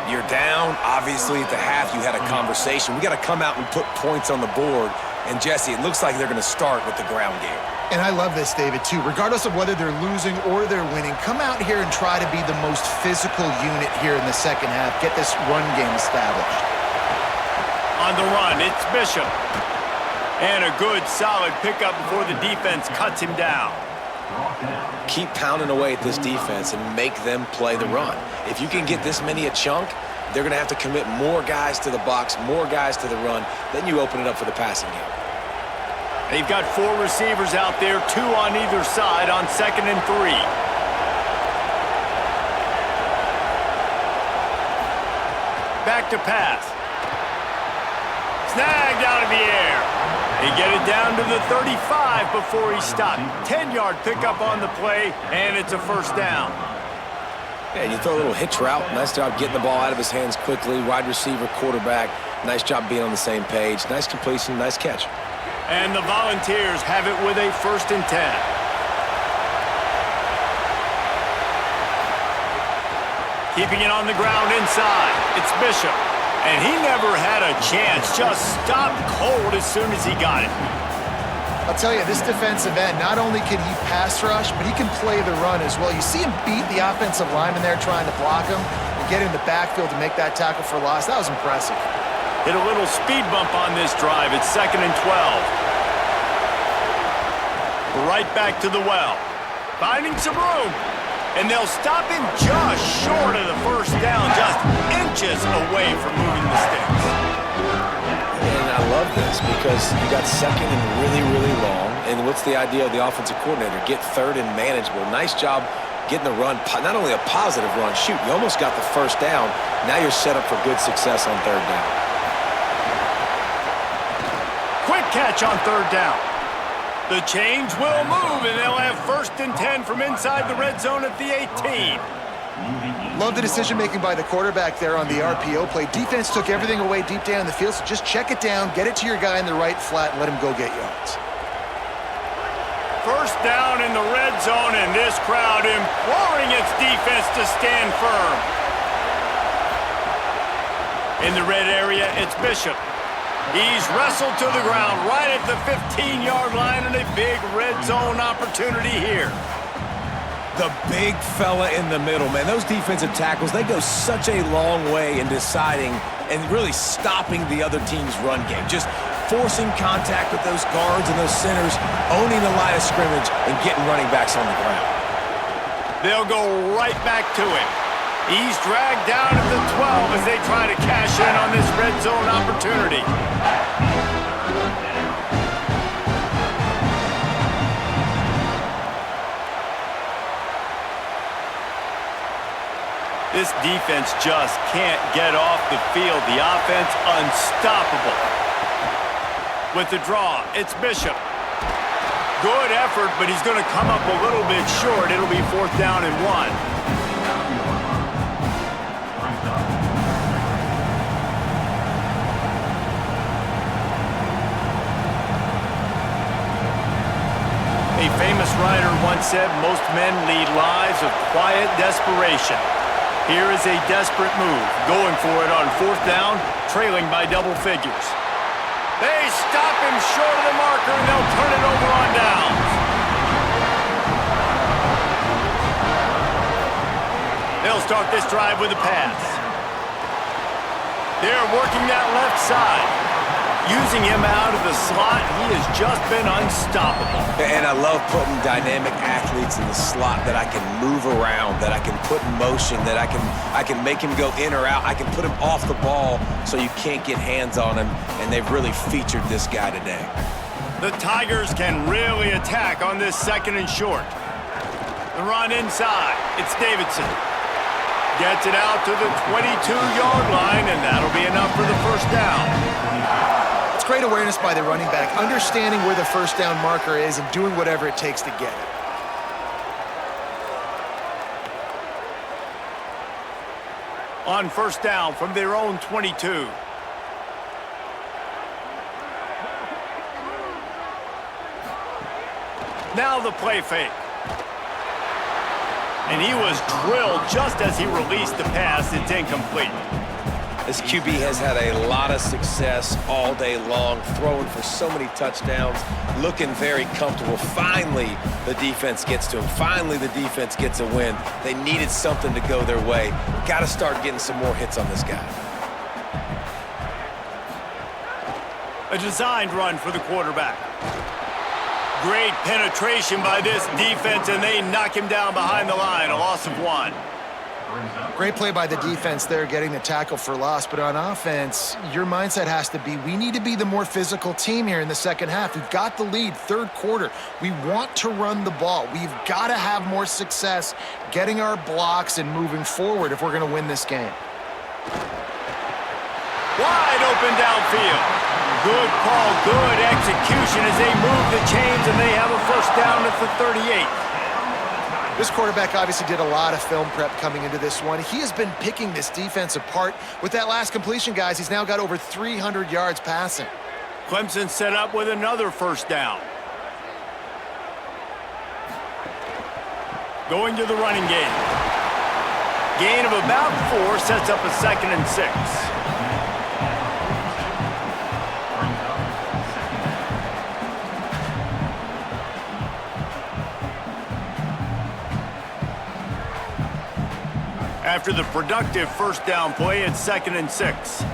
You're down, obviously at the half you had a conversation. We got to come out and put points on the board. And Jesse, it looks like they're going to start with the ground game. And I love this, David, too. Regardless of whether they're losing or they're winning, come out here and try to be the most physical unit here in the 2nd half. Get this run game established. On the run, it's Bishop. And a good, solid pickup before the defense cuts him down. Keep pounding away at this defense and make them play the run. If you can get this many a chunk, they're going to have to commit more guys to the box, more guys to the run. Then you open it up for the passing game. They've got 4 receivers out there, 2 on either side on 2nd and 3. Back to pass. Snagged out of the air. They get it down to the 35 before he stopped. 10-yard pickup on the play, and it's a first down. Yeah, you throw a little hitch route. Nice job getting the ball out of his hands quickly. Wide receiver, quarterback. Nice job being on the same page. Nice completion, nice catch. And the Volunteers have it with a 1st and 10. Keeping it on the ground inside. It's Bishop. And he never had a chance. Just stopped cold as soon as he got it. I'll tell you, this defensive end, not only can he pass rush, but he can play the run as well. You see him beat the offensive lineman there trying to block him and get in the backfield to make that tackle for loss. That was impressive. Hit a little speed bump on this drive. It's 2nd and 12. Right back to the well. Finding some room. And they'll stop him just short of the first down, just inches away from moving the sticks. And I love this because you got 2nd and really, really long. And what's the idea of the offensive coordinator? Get 3rd and manageable. Nice job getting the run, not only a positive run, shoot, you almost got the first down. Now you're set up for good success on 3rd down. Quick catch on 3rd down. The change will move, and they'll have 1st and 10 from inside the red zone at the 18. Love the decision-making by the quarterback there on the RPO play. Defense took everything away deep down the field, so just check it down, get it to your guy in the right flat, and let him go get yards. 1st down in the red zone, and this crowd imploring its defense to stand firm. In the red area, it's Bishop. He's wrestled to the ground right at the 15-yard line, and a big red zone opportunity here. The big fella in the middle, man. Those defensive tackles, they go such a long way in deciding and really stopping the other team's run game. Just forcing contact with those guards and those centers, owning the line of scrimmage, and getting running backs on the ground. They'll go right back to it. He's dragged down at the 12 as they try to cash in on this red zone opportunity. This defense just can't get off the field. The offense unstoppable. With the draw, it's Bishop. Good effort, but he's going to come up a little bit short. It'll be 4th down and 1. A famous writer once said, most men lead lives of quiet desperation. Here is a desperate move, going for it on 4th down, trailing by double figures. They stop him short of the marker, and they'll turn it over on downs. They'll start this drive with a pass. They're working that left side. Using him out of the slot, he has just been unstoppable. And I love putting dynamic athletes in the slot that I can move around, that I can put in motion, that I can make him go in or out. I can put him off the ball so you can't get hands on him, and they've really featured this guy today. The Tigers can really attack on this 2nd and short. The run inside. It's Davidson. Gets it out to the 22-yard line, and that'll be enough for the 1st down. It's great awareness by the running back, understanding where the 1st down marker is and doing whatever it takes to get it. On 1st down from their own 22. Now the play fake. And he was drilled just as he released the pass. It's incomplete. This QB has had a lot of success all day long, throwing for so many touchdowns, looking very comfortable. Finally, the defense gets to him. Finally, the defense gets a win. They needed something to go their way. Got to start getting some more hits on this guy. A designed run for the quarterback. Great penetration by this defense, and they knock him down behind the line. A loss of 1. Great play by the defense there, getting the tackle for loss. But on offense, your mindset has to be, we need to be the more physical team here in the second half. We've got the lead, third quarter. We want to run the ball. We've got to have more success getting our blocks and moving forward if we're going to win this game. Wide open downfield. Good call, good execution as they move the chains, and they have a first down at the 38. This quarterback obviously did a lot of film prep coming into this one. He has been picking this defense apart. With that last completion, guys, he's now got over 300 yards passing. Clemson set up with another first down. Going to the running game. Gain of about 4 sets up a 2nd and 6. After the productive first down play, it's 2nd and 6.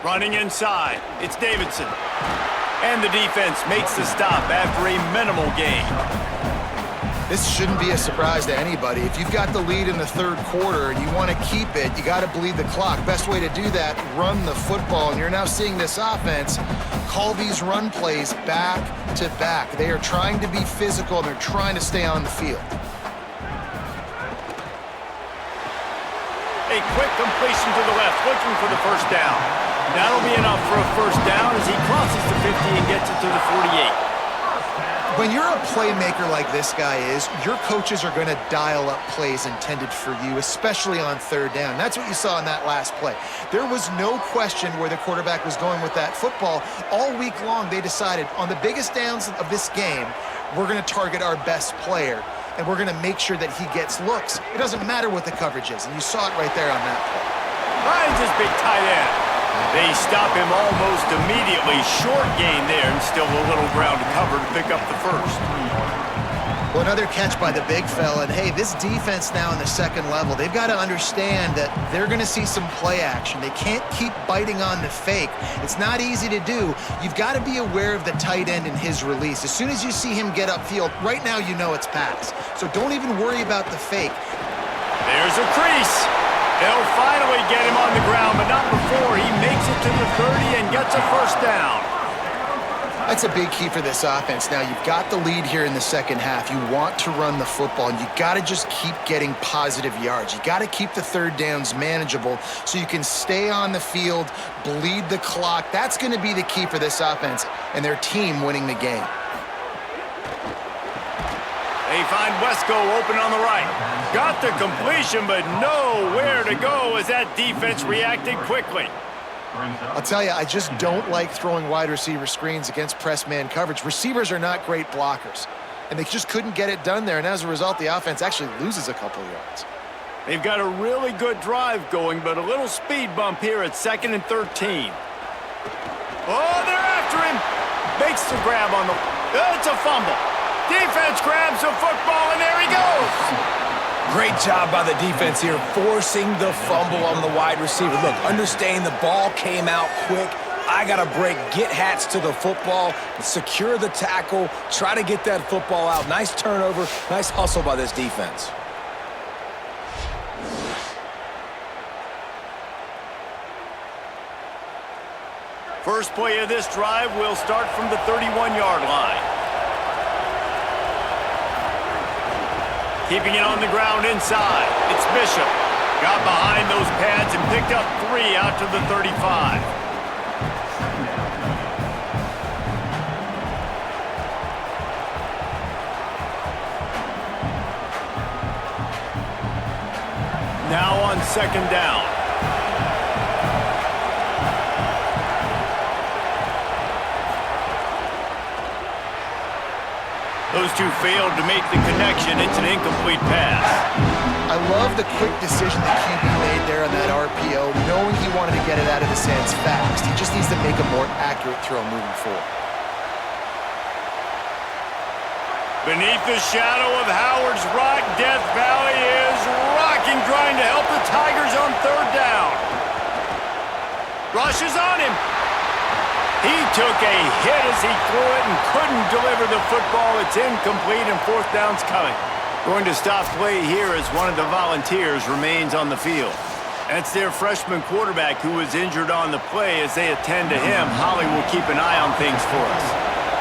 Running inside, it's Davidson. And the defense makes the stop after a minimal gain. This shouldn't be a surprise to anybody. If you've got the lead in the third quarter and you want to keep it, you got to bleed the clock. Best way to do that, run the football. And you're now seeing this offense call these run plays back to back. They are trying to be physical, and they're trying to stay on the field. A quick completion to the left, looking for the first down. That'll be enough for a first down as he crosses the 50 and gets it to the 48. When you're a playmaker like this guy is, your coaches are going to dial up plays intended for you, especially on third down. That's what you saw in that last play. There was no question where the quarterback was going with that football. All week long, they decided on the biggest downs of this game, we're going to target our best player, and we're going to make sure that he gets looks. It doesn't matter what the coverage is, and you saw it right there on that play. Finds his big tight end. They stop him almost immediately. Short gain there, and still a little ground to cover to pick up the first. Well, another catch by the big fella. And hey, this defense now in the second level, they've got to understand that they're going to see some play action. They can't keep biting on the fake. It's not easy to do. You've got to be aware of the tight end and his release. As soon as you see him get upfield, right now you know it's pass. So don't even worry about the fake. There's a crease. They'll finally get him on the ground, but not before he makes it to the 30 and gets a first down. That's a big key for this offense. Now, you've got the lead here in the second half. You want to run the football, and you got to just keep getting positive yards. You got to keep the third downs manageable so you can stay on the field, bleed the clock. That's going to be the key for this offense and their team winning the game. They find Wesco open on the right. Got the completion, but nowhere to go as that defense reacted quickly. I'll tell you, I just don't like throwing wide receiver screens against press man coverage. Receivers are not great blockers, and they just couldn't get it done there, and as a result, the offense actually loses a couple yards. They've got a really good drive going, but a little speed bump here at 2nd and 13. Oh, they're after him. Makes the grab on the... It's a fumble. Defense grabs the football, and there he goes. Great job by the defense here, forcing the fumble on the wide receiver. Look, understand the ball came out quick. I got to break, get hats to the football, secure the tackle, try to get that football out. Nice turnover, nice hustle by this defense. First play of this drive will start from the 31-yard line. Keeping it on the ground inside. It's Bishop. Got behind those pads and picked up 3 out to the 35. Now on 2nd down. Those two failed to make the connection. It's an incomplete pass. I love the quick decision that QB made there on that RPO, knowing he wanted to get it out of his hands fast. He just needs to make a more accurate throw moving forward. Beneath the shadow of Howard's Rock, Death Valley is rocking, trying to help the Tigers on 3rd down. Rushes on him. He took a hit as he threw it and couldn't deliver the football. It's incomplete, and 4th down's coming. Going to stop play here as one of the Volunteers remains on the field. That's their freshman quarterback who was injured on the play. As they attend to him, Holly will keep an eye on things for us.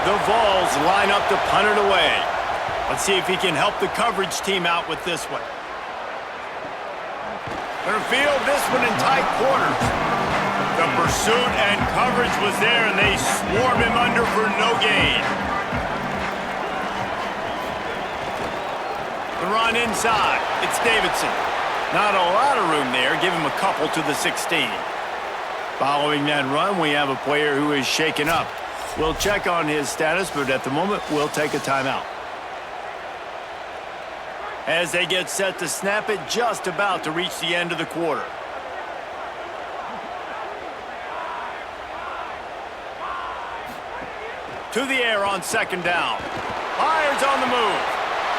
The Vols line up to punt it away. Let's see if he can help the coverage team out with this one. Gonna field this one in tight quarters. The pursuit and coverage was there, and they swarm him under for no gain. The run inside. It's Davidson. Not a lot of room there. Give him a couple to the 16. Following that run, we have a player who is shaken up. We'll check on his status, but at the moment, we'll take a timeout. As they get set to snap it, just about to reach the end of the quarter. To the air on second down. Fires on the move.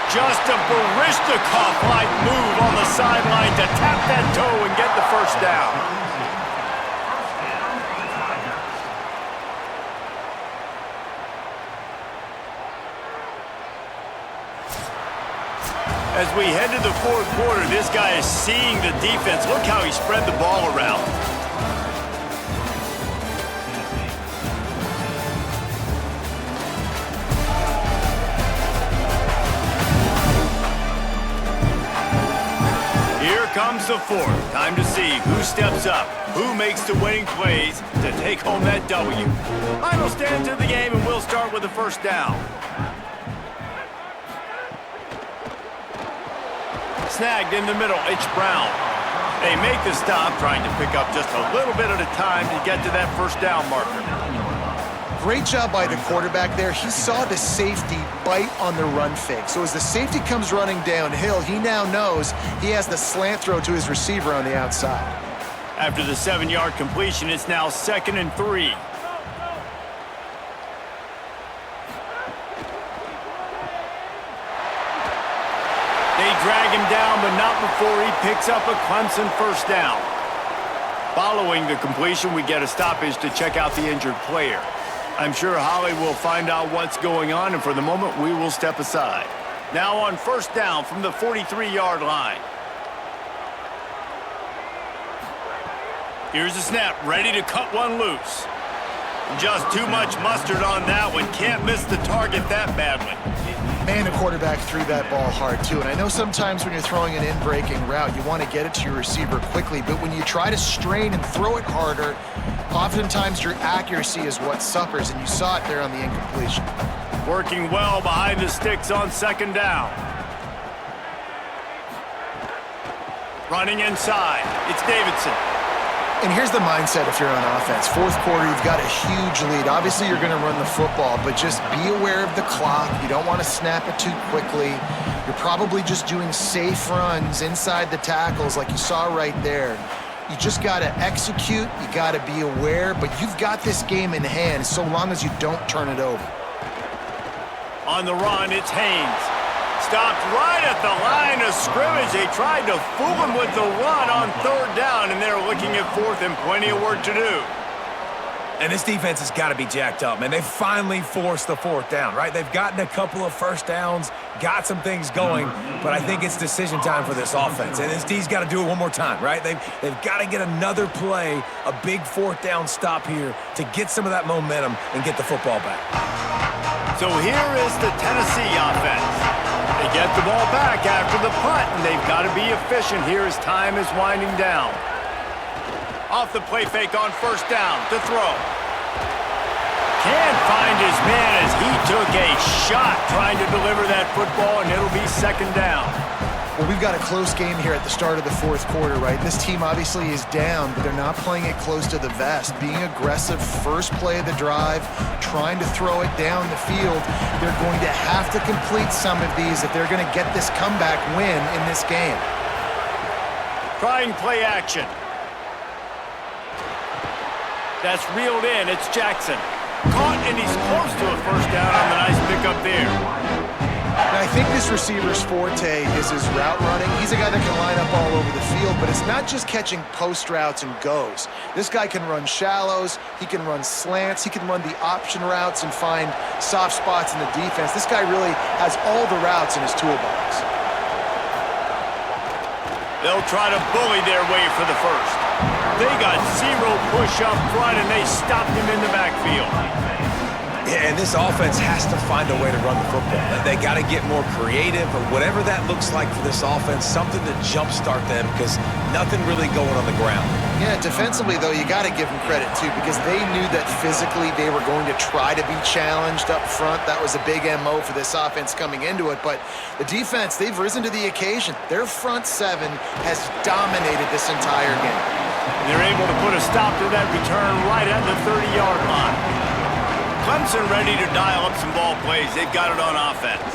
Just a Baryshnikov-like move on the sideline to tap that toe and get the first down. As we head to the fourth quarter, this guy is seeing the defense. Look how he spread the ball around. Comes the fourth. Time to see who steps up, who makes the winning plays to take home that W. Final stand to the game, and we'll start with the first down. Snagged in the middle, it's Brown. They make the stop, trying to pick up just a little bit at a time to get to that first down marker. Great job by the quarterback there. He saw the safety bite on the run fake. So as the safety comes running downhill, he now knows he has the slant throw to his receiver on the outside. After the 7-yard completion, it's now 2nd and 3. They drag him down, but not before he picks up a Clemson first down. Following the completion, we get a stoppage to check out the injured player. I'm sure Holly will find out what's going on, and for the moment, we will step aside. Now on first down from the 43-yard line. Here's the snap, ready to cut one loose. Just too much mustard on that one. Can't miss the target that badly. Man, the quarterback threw that ball hard, too. And I know sometimes when you're throwing an in-breaking route, you want to get it to your receiver quickly. But when you try to strain and throw it harder, oftentimes your accuracy is what suffers. And you saw it there on the incompletion. Working well behind the sticks on second down. Running inside. It's Davidson. And here's the mindset if you're on offense. Fourth quarter, you've got a huge lead. Obviously, you're going to run the football, but just be aware of the clock. You don't want to snap it too quickly. You're probably just doing safe runs inside the tackles like you saw right there. You just got to execute. You got to be aware, but you've got this game in hand so long as you don't turn it over. On the run, it's Haynes. Stopped right at the line of scrimmage. They tried to fool him with the run on third down, and they're looking at fourth and plenty of work to do. And this defense has got to be jacked up, man. They finally forced the fourth down, right? They've gotten a couple of first downs, got some things going, but I think it's decision time for this offense. And this D's got to do it one more time, right? They've got to get another play, a big fourth down stop here to get some of that momentum and get the football back. So here is the Tennessee offense. They get the ball back after the punt, and they've got to be efficient here as time is winding down. Off the play fake on first down to throw. Can't find his man as he took a shot trying to deliver that football, and it'll be second down. Well, we've got a close game here at the start of the fourth quarter, right? This team obviously is down, but they're not playing it close to the vest. Being aggressive, first play of the drive, trying to throw it down the field. They're going to have to complete some of these if they're going to get this comeback win in this game. Trying play action. That's reeled in. It's Jackson. Caught, and he's close to a first down on the nice pickup there. Now, I think this receiver's forte is his route running. He's a guy that can line up all over the field, but it's not just catching post routes and goes. This guy can run shallows, he can run slants, he can run the option routes and find soft spots in the defense. This guy really has all the routes in his toolbox. They'll try to bully their way for the first. They got zero push up front, and they stopped him in the backfield. Yeah, and this offense has to find a way to run the football. They got to get more creative, or whatever that looks like for this offense, something to jumpstart them, because nothing really going on the ground. Yeah, defensively, though, you got to give them credit, too, because they knew that physically they were going to try to be challenged up front. That was a big MO for this offense coming into it. But the defense, they've risen to the occasion. Their front seven has dominated this entire game. They're able to put a stop to that return right at the 30-yard line. Clemson ready to dial up some ball plays. They've got it on offense.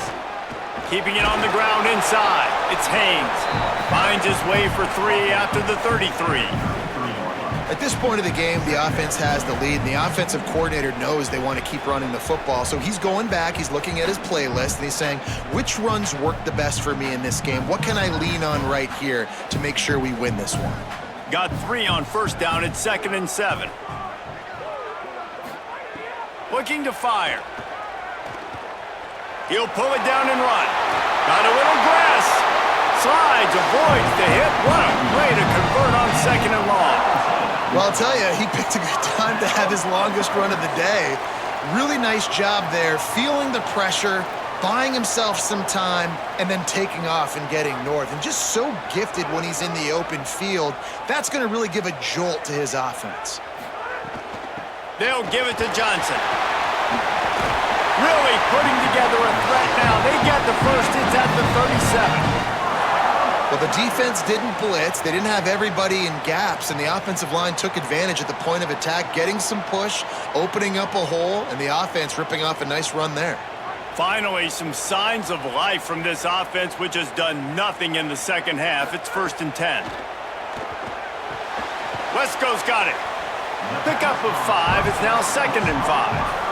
Keeping it on the ground inside. It's Haynes. Finds his way for 3 after the 33. At this point of the game, the offense has the lead, and the offensive coordinator knows they want to keep running the football. So he's going back, he's looking at his playlist, and he's saying, which runs work the best for me in this game? What can I lean on right here to make sure we win this one? Got 3 on first down. It's 2nd and 7. Looking to fire. He'll pull it down and run. Got a little grass. Slides, avoids the hit. What a play to convert on 2nd and long. Well, I'll tell you, he picked a good time to have his longest run of the day. Really nice job there, feeling the pressure, buying himself some time, and then taking off and getting north. And just so gifted when he's in the open field. That's going to really give a jolt to his offense. They'll give it to Johnson. Really putting together a threat now. They get the first. It's at the 37. Well, the defense didn't blitz. They didn't have everybody in gaps, and the offensive line took advantage at the point of attack, getting some push, opening up a hole, and the offense ripping off a nice run there. Finally, some signs of life from this offense, which has done nothing in the second half. It's 1st and 10. Wesco's got it. Pickup of 5. It's now 2nd and 5.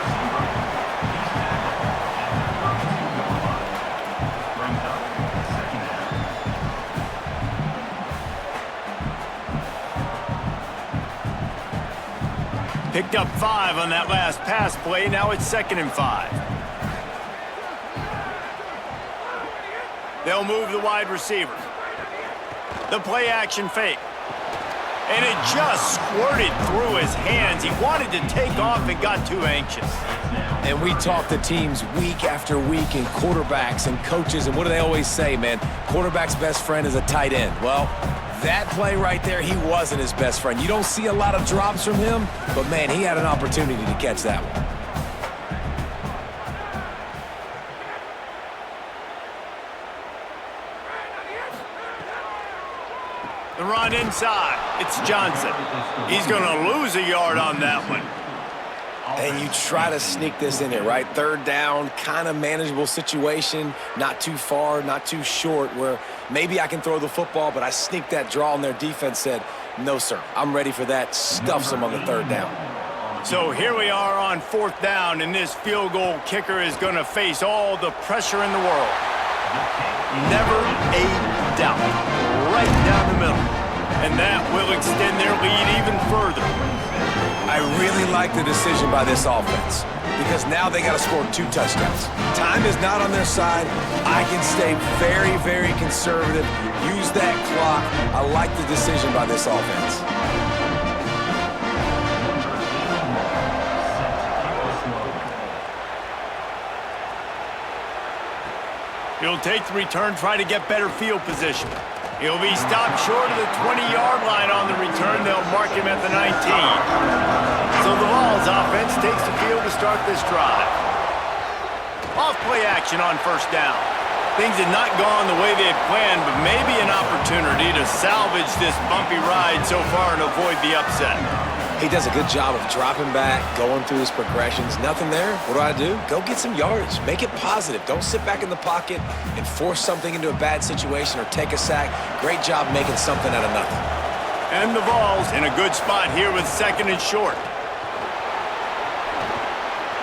Picked up 5 on that last pass play. Now it's 2nd and 5. They'll move the wide receiver. The play action fake. And it just squirted through his hands. He wanted to take off and got too anxious. And we talk to teams week after week, and quarterbacks and coaches, and what do they always say, man? Quarterback's best friend is a tight end. Well, that play right there, he wasn't his best friend. You don't see a lot of drops from him, but, man, he had an opportunity to catch that one. The run inside. It's Johnson. He's going to lose a yard on that one. And you try to sneak this in there, right? 3rd down, kind of manageable situation, not too far, not too short, where maybe I can throw the football, but I sneak that draw, and their defense said, no, sir, I'm ready for that. Stuffs them on the 3rd down. So here we are on 4th down, and this field goal kicker is going to face all the pressure in the world. Never a doubt. Right down the middle. And that will extend their lead even further. I really like the decision by this offense, because now they got to score 2 touchdowns. Time is not on their side. I can stay very, very conservative. Use that clock. I like the decision by this offense. He'll take the return, try to get better field position. He'll be stopped short of the 20-yard line on the return. They'll mark him at the 19. So the Vols offense takes the field to start this drive. Off play action on 1st down. Things had not gone the way they had planned, but maybe an opportunity to salvage this bumpy ride so far and avoid the upset. He does a good job of dropping back, going through his progressions. Nothing there. What do? Go get some yardage. Make it positive. Don't sit back in the pocket and force something into a bad situation or take a sack. Great job making something out of nothing. And the Vols in a good spot here with 2nd and short.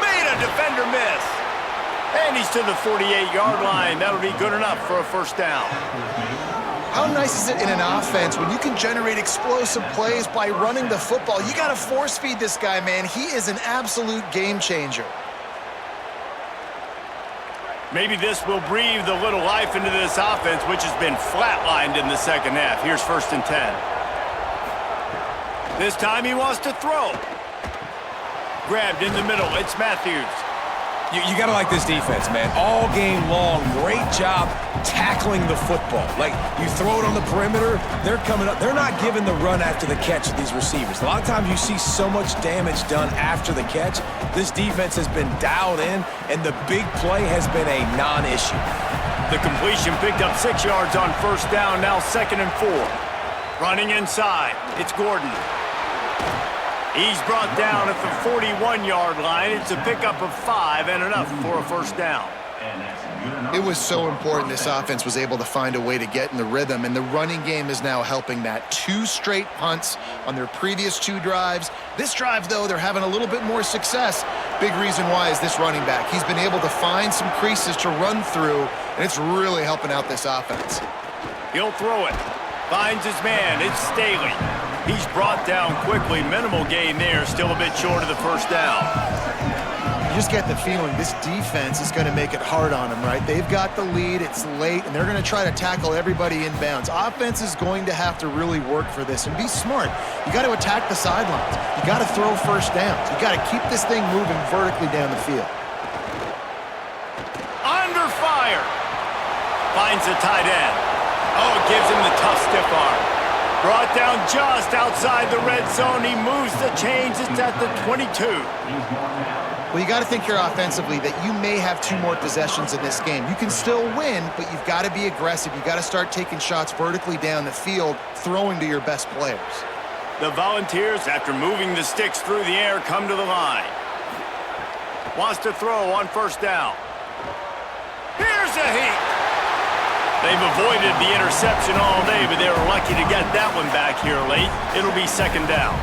Made a defender miss. And he's to the 48-yard line. That'll be good enough for a 1st down. How nice is it in an offense when you can generate explosive plays by running the football? You got to force feed this guy, man. He is an absolute game changer. Maybe this will breathe a little life into this offense, which has been flatlined in the second half. Here's 1st and 10. This time he wants to throw. Grabbed in the middle. It's Matthews. You got to like this defense, man. All game long, great job tackling the football. Like, you throw it on the perimeter, they're coming up. They're not giving the run after the catch to these receivers. A lot of times you see so much damage done after the catch. This defense has been dialed in, and the big play has been a non-issue. The completion picked up 6 yards on 1st down, now 2nd and 4. Running inside, it's Gordon. He's brought down at the 41-yard line. It's a pickup of 5 and enough for a 1st down. It was so important this offense was able to find a way to get in the rhythm, and the running game is now helping that. 2 straight punts on their previous 2 drives. This drive, though, they're having a little bit more success. Big reason why is this running back. He's been able to find some creases to run through, and it's really helping out this offense. He'll throw it. Finds his man. It's Staley. He's brought down quickly. Minimal gain there. Still a bit short of the 1st down. You just get the feeling this defense is going to make it hard on them, right? They've got the lead. It's late, and they're going to try to tackle everybody inbounds. Offense is going to have to really work for this and be smart. You got to attack the sidelines. You got to throw 1st downs. You got to keep this thing moving vertically down the field. Under fire. Finds the tight end. Oh, it gives him the tough stiff arm. Brought down just outside the red zone. He moves the chains. It's at the 22. Well, you got to think here offensively that you may have 2 more possessions in this game. You can still win, but you've got to be aggressive. You got to start taking shots vertically down the field, throwing to your best players. The Volunteers, after moving the sticks through the air, come to the line. Wants to throw on 1st down. Here's a heat. They've avoided the interception all day, but they were lucky to get that one back here late. It'll be 2nd down.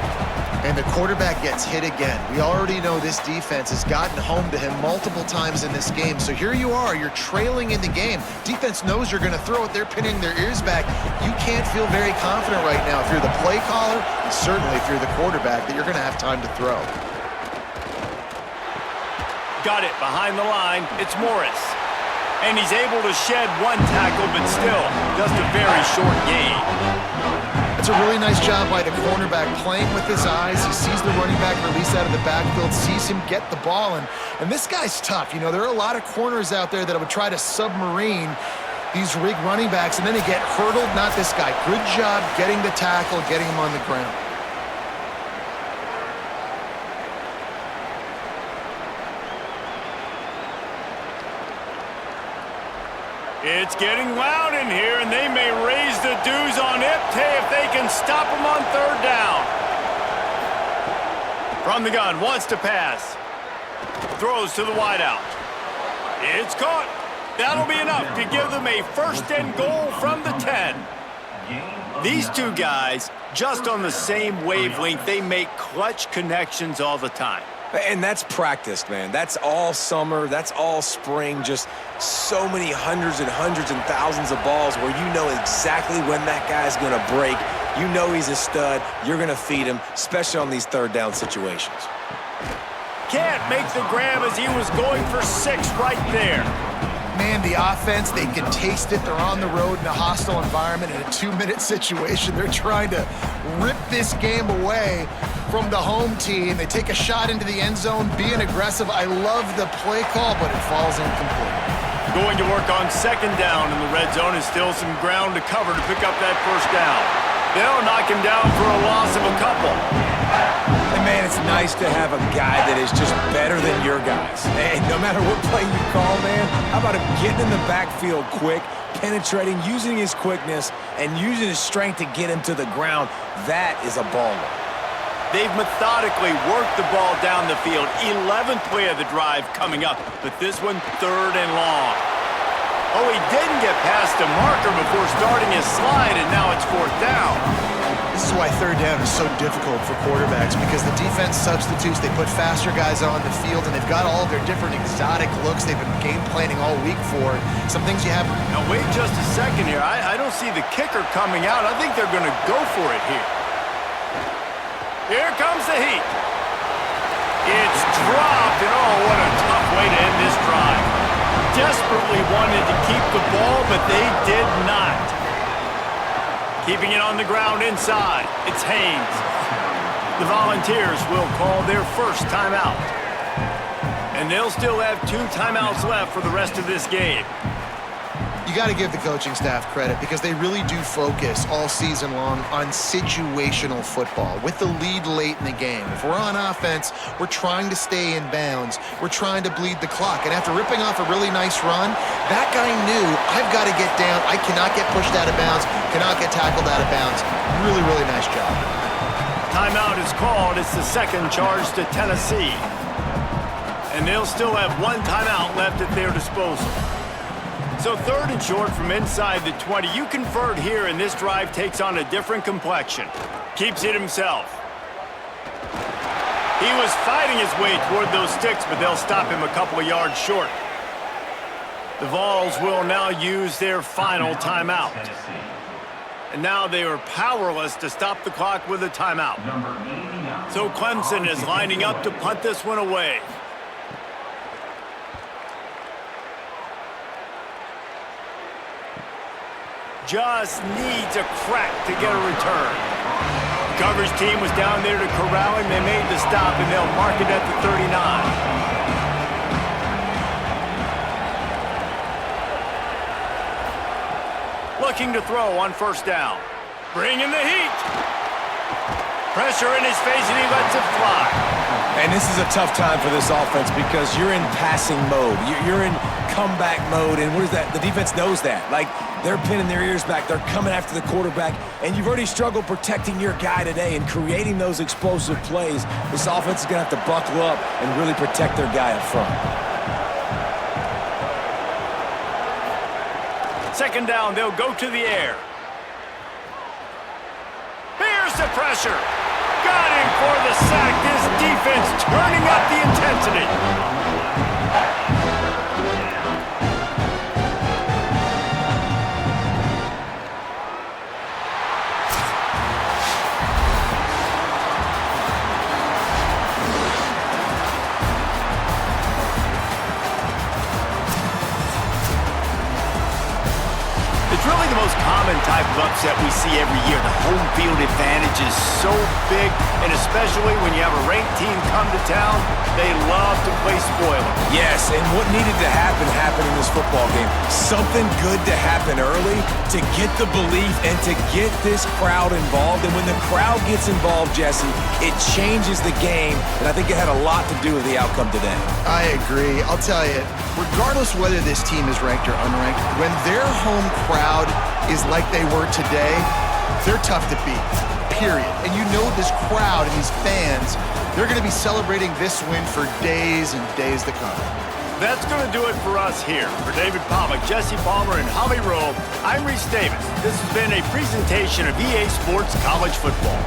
And the quarterback gets hit again. We already know this defense has gotten home to him multiple times in this game. So here you are, you're trailing in the game. Defense knows you're going to throw it. They're pinning their ears back. You can't feel very confident right now if you're the play caller, and certainly if you're the quarterback, that you're going to have time to throw. Got it behind the line. It's Morris. And he's able to shed 1 tackle, but still just a very short gain. It's a really nice job by the cornerback playing with his eyes. He sees the running back release out of the backfield, sees him get the ball, and this guy's tough. You know, there are a lot of corners out there that would try to submarine these rig running backs, and then they get hurdled. Not this guy. Good job getting the tackle, getting him on the ground. It's getting loud in here, and they may raise the dues on Ipte if they can stop him on 3rd down. From the gun, wants to pass. Throws to the wideout. It's caught. That'll be enough to give them a 1st and goal from the 10. These 2 guys, just on the same wavelength, they make clutch connections all the time. And that's practiced, man. That's all summer. That's all spring. Just so many hundreds and thousands of balls where you know exactly when that guy's going to break. You know he's a stud. You're going to feed him, especially on these 3rd down situations. Can't make the grab as he was going for 6 right there. Man, the offense, they can taste it. They're on the road in a hostile environment in a 2-minute situation. They're trying to rip this game away from the home team. They take a shot into the end zone, being aggressive. I love the play call, but it falls incomplete. Going to work on 2nd down in the red zone, and still some ground to cover to pick up that 1st down. They'll knock him down for a loss of a couple. And man, it's nice to have a guy that is just better than your guys. And no matter what play you call, man, how about him getting in the backfield quick, penetrating, using his quickness, and using his strength to get him to the ground? That is a baller. They've methodically worked the ball down the field. 11th play of the drive coming up, but this one 3rd and long. Oh, he didn't get past a marker before starting his slide, and now it's 4th down. This is why 3rd down is so difficult for quarterbacks, because the defense substitutes. They put faster guys on the field, and they've got all their different exotic looks they've been game planning all week for. Some things you have. Now, wait just a second here. I don't see the kicker coming out. I think they're going to go for it here. Here comes the heat. It's dropped, and oh, what a tough way to end this drive. desperately wanted to keep the ball, but they did not. Keeping it on the ground inside, it's Haynes. The Volunteers will call their first timeout. And they'll still have 2 timeouts left for the rest of this game. You got to give the coaching staff credit because they really do focus all season long on situational football with the lead late in the game. If we're on offense, we're trying to stay in bounds. We're trying to bleed the clock. And after ripping off a really nice run, that guy knew, I've got to get down. I cannot get pushed out of bounds, cannot get tackled out of bounds. Really, really nice job. Timeout is called. It's the second charge to Tennessee. And they'll still have 1 timeout left at their disposal. So 3rd and short from inside the 20. You convert here, and this drive takes on a different complexion. Keeps it himself. He was fighting his way toward those sticks, but they'll stop him a couple of yards short. The Vols will now use their final timeout. And now they are powerless to stop the clock with a timeout. So Clemson is lining up to punt this one away. Just needs a crack to get a return. The coverage team was down there to corral him. They made the stop, and they'll mark it at the 39. Looking to throw on first down. Bringing the heat. Pressure in his face, and he lets it fly. And this is a tough time for this offense because you're in passing mode. You're in comeback mode, and what is that? The defense knows that. Like, they're pinning their ears back. They're coming after the quarterback, and you've already struggled protecting your guy today and creating those explosive plays. This offense is going to have to buckle up and really protect their guy up front. Second down, they'll go to the air. Here's the pressure. Got him for the sack. This defense turning up the intensity. It's really the most common type of upset we see every year. The home field advantage is so big, and especially when you have a ranked team come to town, they love to play spoiler. Yes, and what needed to happen happened in this football game. Something good to happen early to get the belief and to get this crowd involved. And when the crowd gets involved, Jesse, it changes the game, and I think it had a lot to do with the outcome today. I agree. I'll tell you, regardless whether this team is ranked or unranked, when their home crowd is like they were today, they're tough to beat, period. And you know this crowd and these fans, they're going to be celebrating this win for days and days to come. That's going to do it for us here. For David Pollack, Jesse Palmer, and Holly Rowe, I'm Reese Davis. This has been a presentation of EA Sports College Football.